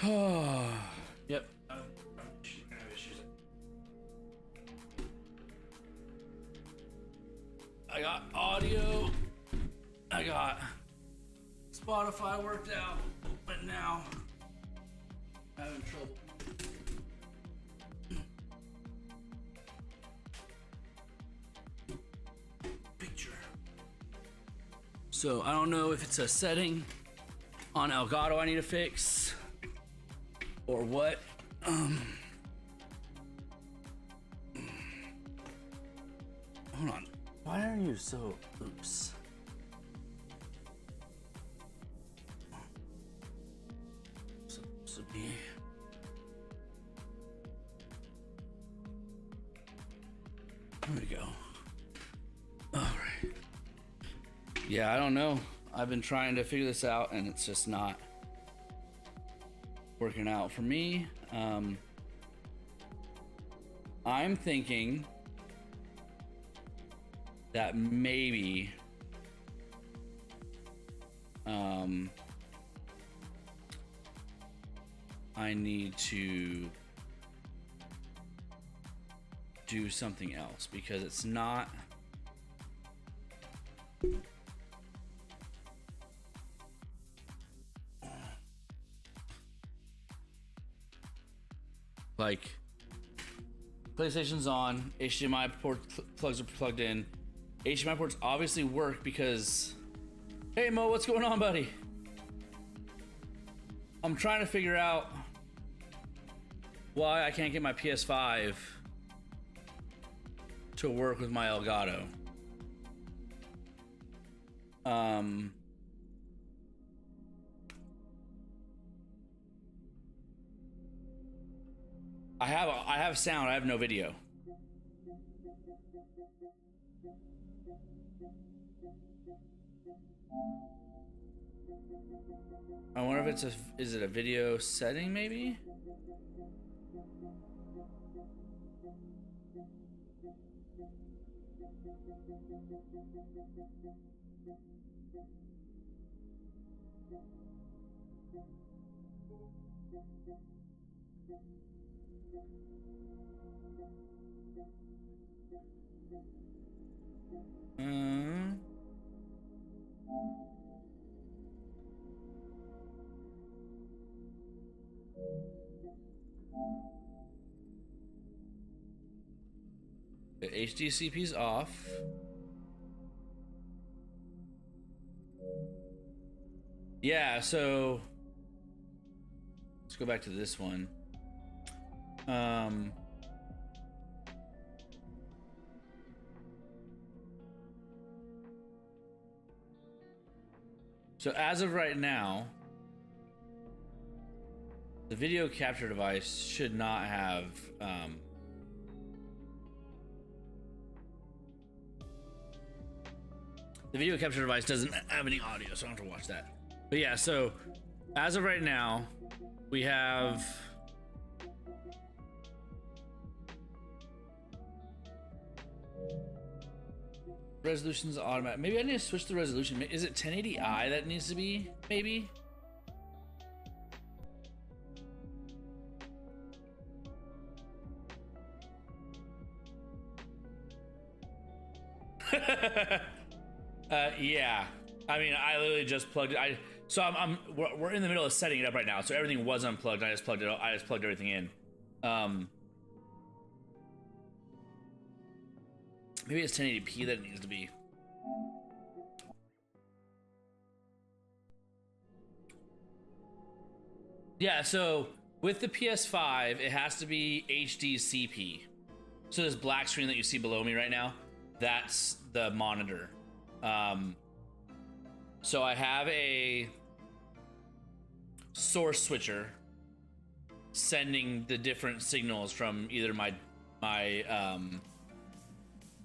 Yep. I got audio. I got Spotify worked out, but now I'm having trouble. Picture. So I don't know if it's a setting on Elgato I need to fix or what. Hold on. Why are you so oops? Supposed to be. There we go. All right. Yeah, I don't know. I've been trying to figure this out and it's just not working out for me. I'm thinking that maybe I need to do something else because it's not like PlayStation's on, HDMI port plugs are plugged in. HDMI ports obviously work because, hey Mo, what's going on, buddy? I'm trying to figure out why I can't get my PS5 to work with my Elgato. I have sound, I have no video. I wonder if it's is it a video setting maybe? The HDCP's off. Yeah, so let's go back to this one. So as of right now, the video capture device should not have the video capture device doesn't have any audio, so I don't have to watch that. But yeah, so as of right now, we have resolution's automatic. Maybe I need to switch the resolution. Is it 1080i that needs to be? Maybe. Yeah. I mean, I literally just plugged it. We're in the middle of setting it up right now, so everything was unplugged. I just plugged everything in. Maybe it's 1080p that it needs to be. Yeah, so with the PS5, it has to be HDCP. So this black screen that you see below me right now, that's the monitor. So I have a source switcher sending the different signals from either my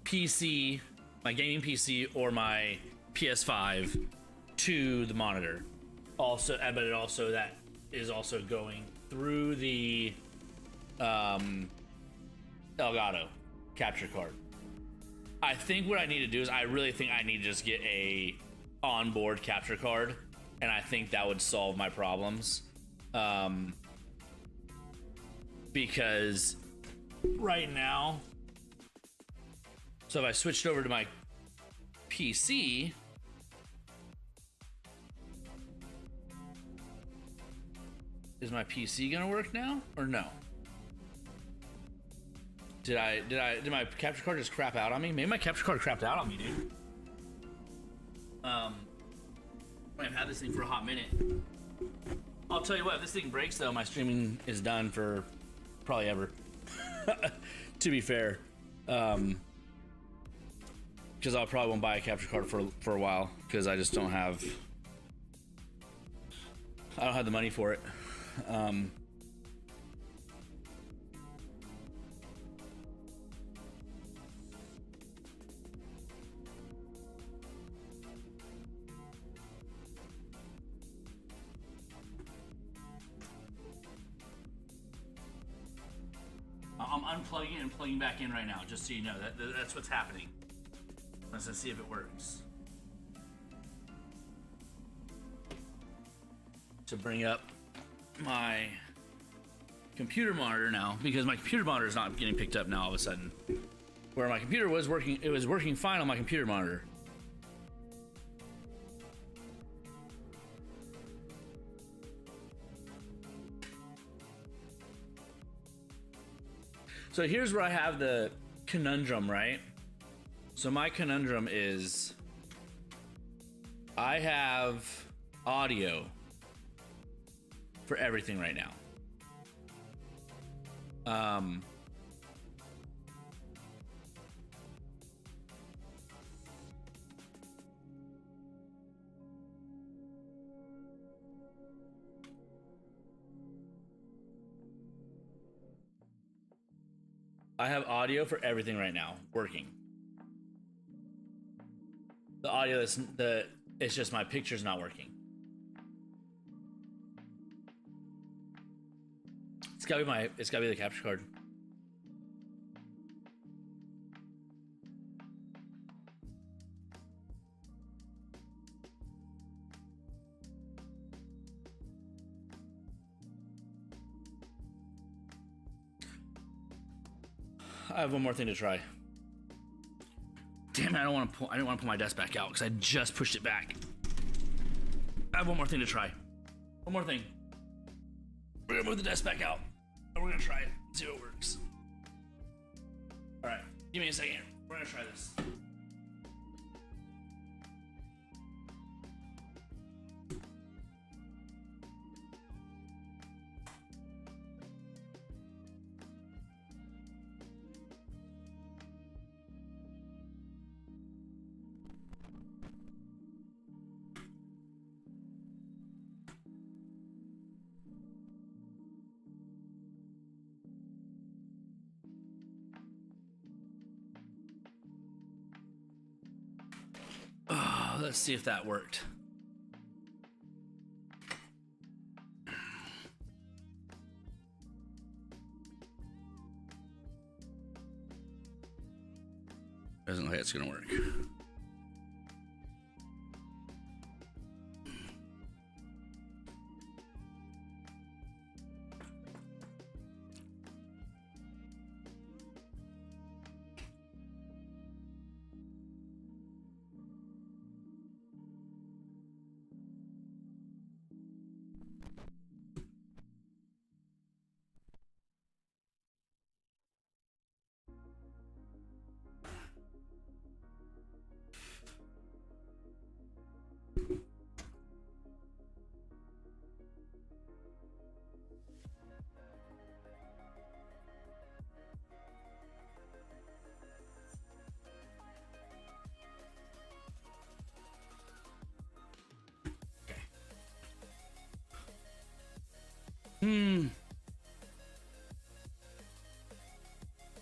PC, my gaming PC, or my PS5 to the monitor. Also, but it also that is also going through the Elgato capture card. I think what I need to do is I really think I need to just get a onboard capture card, and I think that would solve my problems. because right now, so if I switched over to my PC, is my PC gonna work now or no? Did my capture card just crap out on me? Maybe my capture card crapped out on me, dude. I've had this thing for a hot minute. I'll tell you what, if this thing breaks though, my streaming is done for probably ever. To be fair. Because I probably won't buy a capture card for a while, because I just don't have the money for it. I'm unplugging it and plugging back in right now, just so you know. That's what's happening. Let's see if it works. To bring up my computer monitor now, because my computer monitor is not getting picked up now all of a sudden. Where my computer was working, it was working fine on my computer monitor. So here's where I have the conundrum, right? So my conundrum is I have audio for everything right now. I have audio for everything right now working. The audio is it's just my picture's not working. It's gotta be the capture card. I have one more thing to try. Damn it, I didn't want to pull my desk back out because I just pushed it back. I have one more thing to try. One more thing. We're gonna move the desk back out and we're gonna try it, see if it works. All right, give me a second. We're gonna try this. Let's see if that worked. Doesn't look like it's gonna work.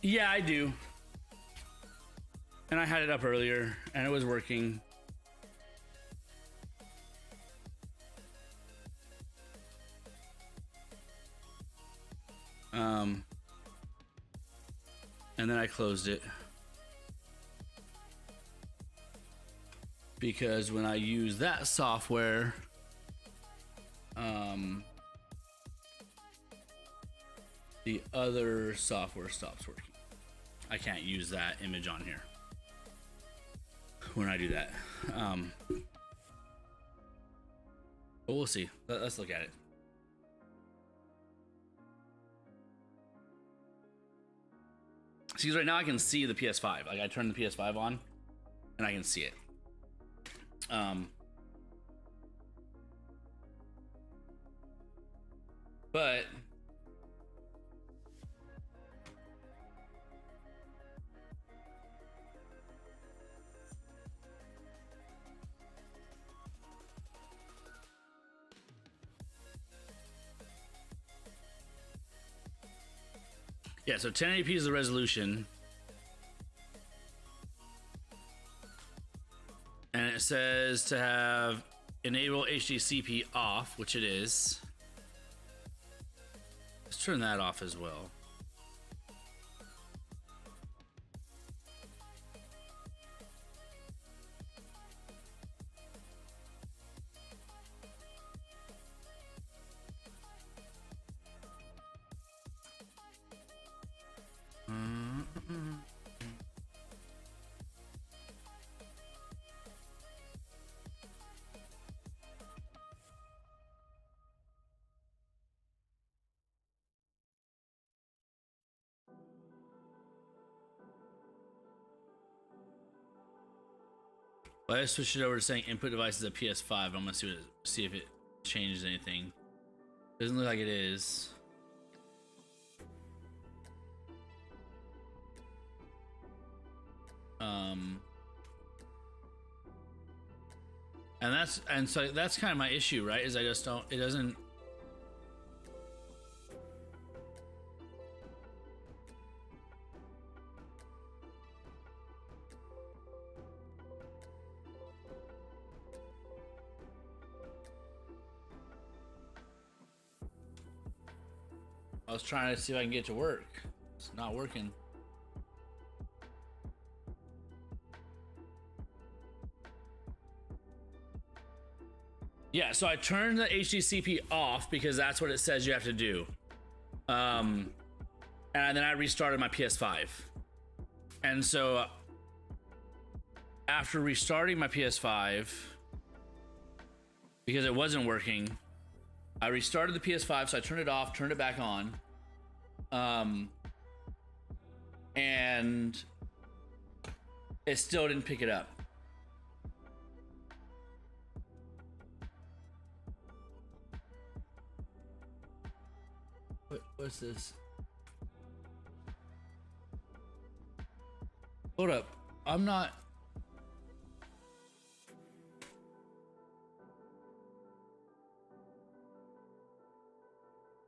Yeah, I do. And I had it up earlier and it was working. And then I closed it. Because when I use that software, the other software stops working. I can't use that image on here when I do that. But we'll see. Let's look at it. See, right now I can see the PS5. Like I turned the PS5 on and I can see it. But yeah, so 1080p is the resolution. And it says to have enable HDCP off, which it is. Let's turn that off as well. Well, I switched it over to saying input devices at PS5. I'm gonna see if it changes anything. Doesn't look like it is. And so that's kind of my issue, right? Is I just don't. It doesn't. I was trying to see if I can get it to work. It's not working. Yeah, so I turned the HDCP off because that's what it says you have to do. And then I restarted my PS5. And so after restarting my PS5, because it wasn't working, I restarted the PS5, so I turned it off, turned it back on. And it still didn't pick it up. What's this? Hold up. I'm not.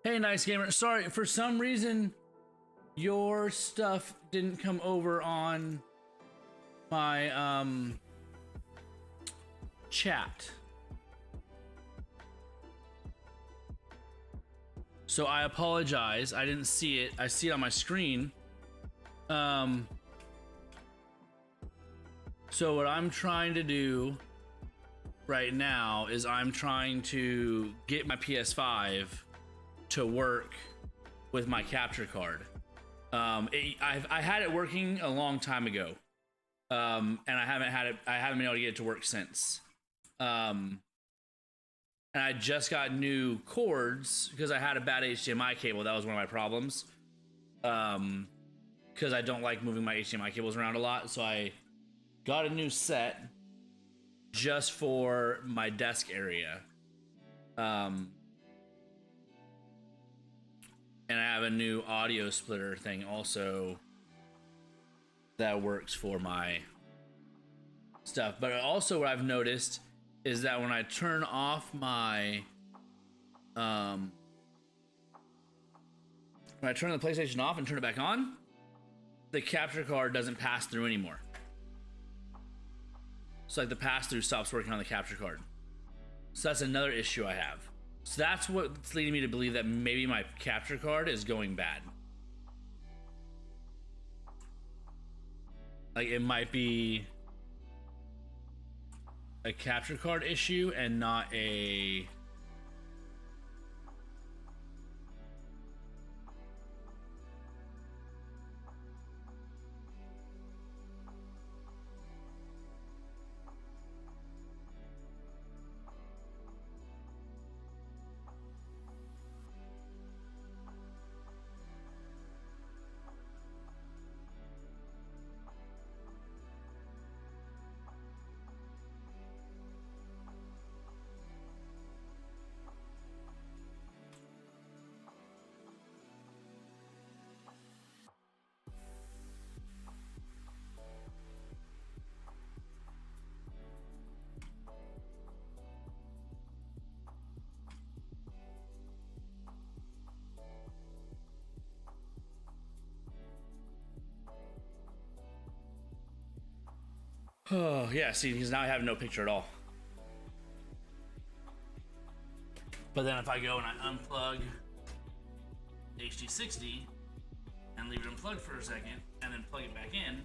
Hey, nice gamer. Sorry, for some reason, your stuff didn't come over on my chat. So I apologize. I didn't see it. I see it on my screen. So what I'm trying to do right now is I'm trying to get my PS5 to work with my capture card. I had it working a long time ago, and I haven't been able to get it to work since. And I just got new cords because I had a bad HDMI cable. That was one of my problems. Because I don't like moving my HDMI cables around a lot, so I got a new set just for my desk area. And I have a new audio splitter thing also that works for my stuff. But also what I've noticed is that when I turn off my when I turn the PlayStation off and turn it back on, the capture card doesn't pass through anymore. So like the pass-through stops working on the capture card. So that's another issue I have. So that's what's leading me to believe that maybe my capture card is going bad. Like it might be a capture card issue and not a Oh, yeah, see, he's now having no picture at all. But then if I go and I unplug the HD60 and leave it unplugged for a second and then plug it back in,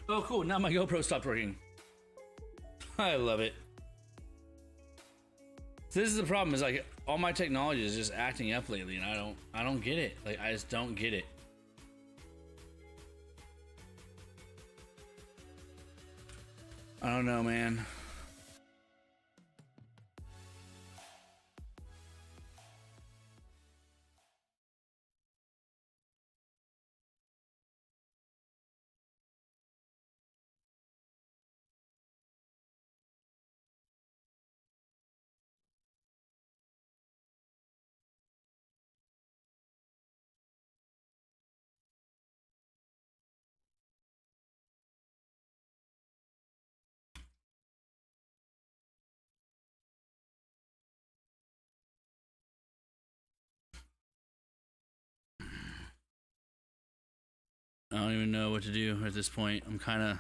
oh cool, now my GoPro stopped working. I love it. So this is the problem, is like all my technology is just acting up lately and I don't get it. Like I just don't get it. I don't know, man. I don't even know what to do at this point. I'm kind of...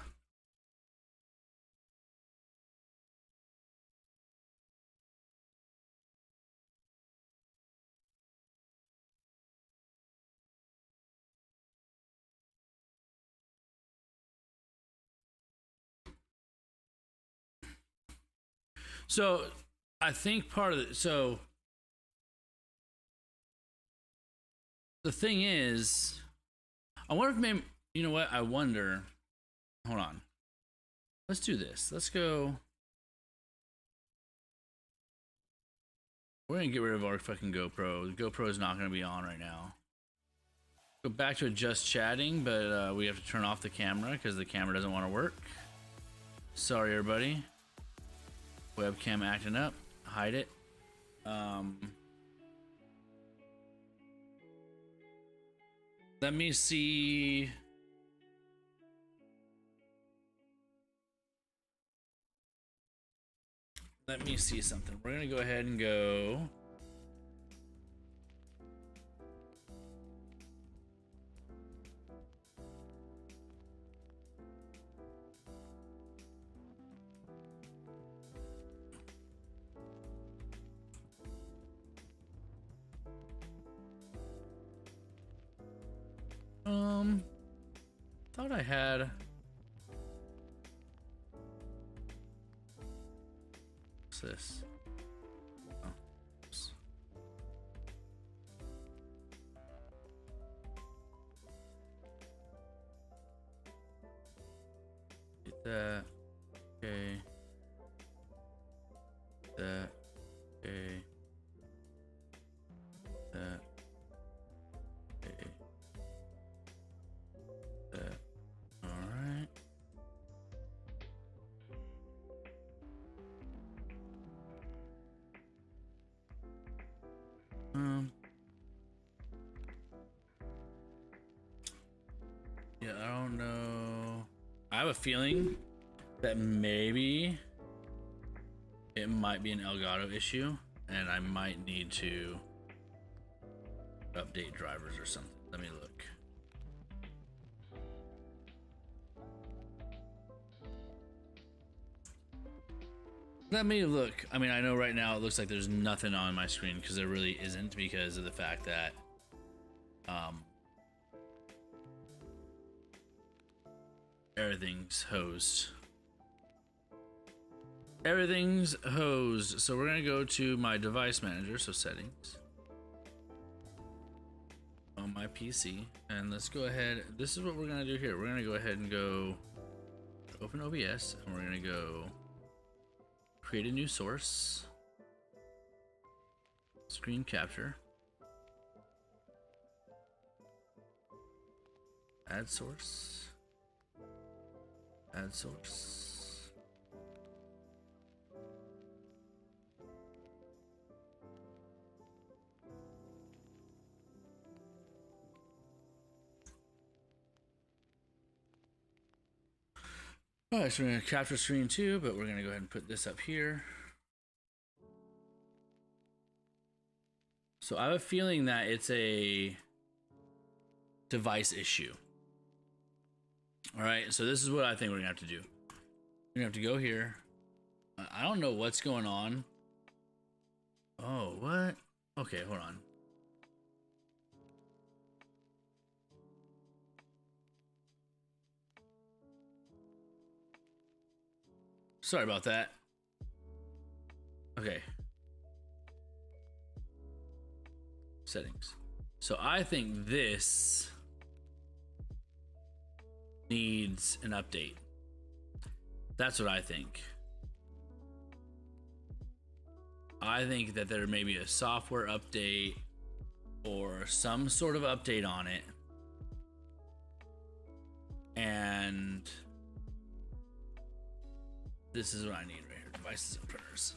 So, I think part of it... So, the thing is... I wonder if maybe... You know what? I wonder... Hold on. Let's do this. Let's go... We're gonna get rid of our fucking GoPro. The GoPro is not gonna be on right now. Go back to just chatting, but we have to turn off the camera because the camera doesn't want to work. Sorry, everybody. Webcam acting up. Hide it. Let me see. Let me see something. We're gonna go ahead and go. Thought I had. What's this? Oh, oops. Get that. Okay. That. Okay. That. Okay. That. All right. Yeah, I don't know. I have a feeling that maybe it might be an Elgato issue, and I might need to update drivers or something. Let me look. Let me look. I mean, I know right now it looks like there's nothing on my screen because there really isn't, because of the fact that everything's hosed. Everything's hosed. So we're gonna go to my device manager, so settings on my PC, and let's go ahead. This is what we're gonna do here. We're gonna go ahead and go open OBS, and we're gonna go create a new source, screen capture, add source, add source. All right, so we're gonna capture screen 2, but we're gonna go ahead and put this up here. So I have a feeling that it's a device issue. All right, so this is what I think we're gonna have to do. We're gonna have to go here. I don't know what's going on. Oh, what? Okay, hold on. Sorry about that. Okay. Settings. So I think this needs an update. That's what I think. I think that there may be a software update or some sort of update on it. And this is what I need right here. Devices and printers.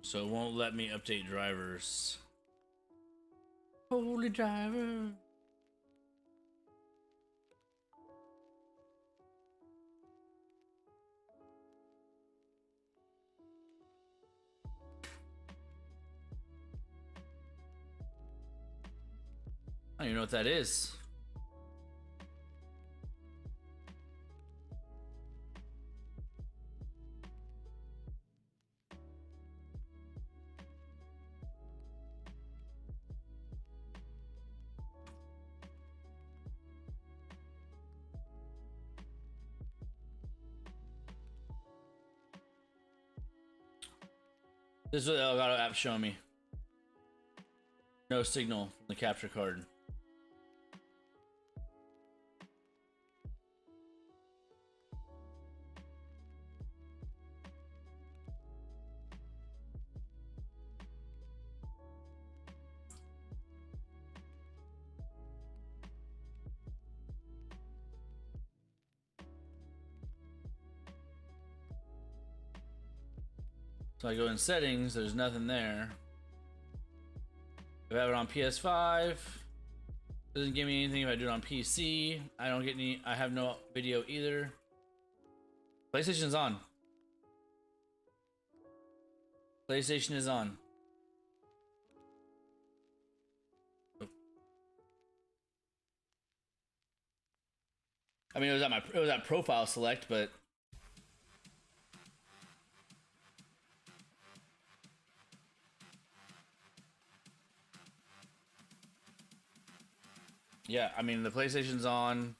So it won't let me update drivers. Holy driver. I don't even know what that is. This is what the Elgato app showing me. No signal from the capture card. So I go in settings, there's nothing there. If I have it on PS5, doesn't give me anything if I do it on PC. I don't get any, I have no video either. PlayStation's on. PlayStation is on. I mean, it was at profile select, but yeah, I mean, the PlayStation's on.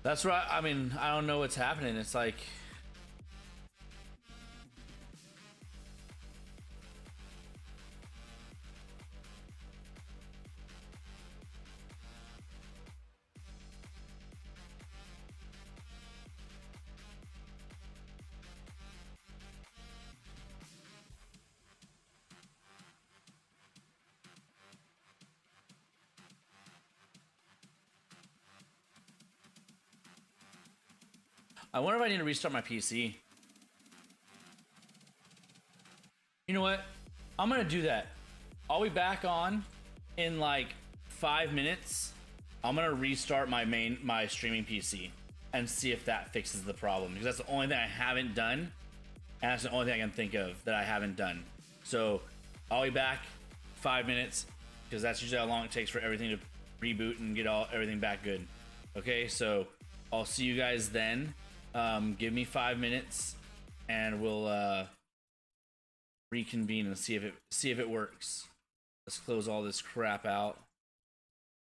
That's right. I mean, I don't know what's happening. It's like I wonder if I need to restart my PC. You know what? I'm gonna do that. I'll be back on in like 5 minutes I'm gonna restart my streaming PC and see if that fixes the problem, because that's the only thing I haven't done, and that's the only thing I can think of that I haven't done. So I'll be back 5 minutes, because that's usually how long it takes for everything to reboot and get everything back good. Okay, so I'll see you guys then. Give me 5 minutes, and we'll reconvene and see if it works. Let's close all this crap out.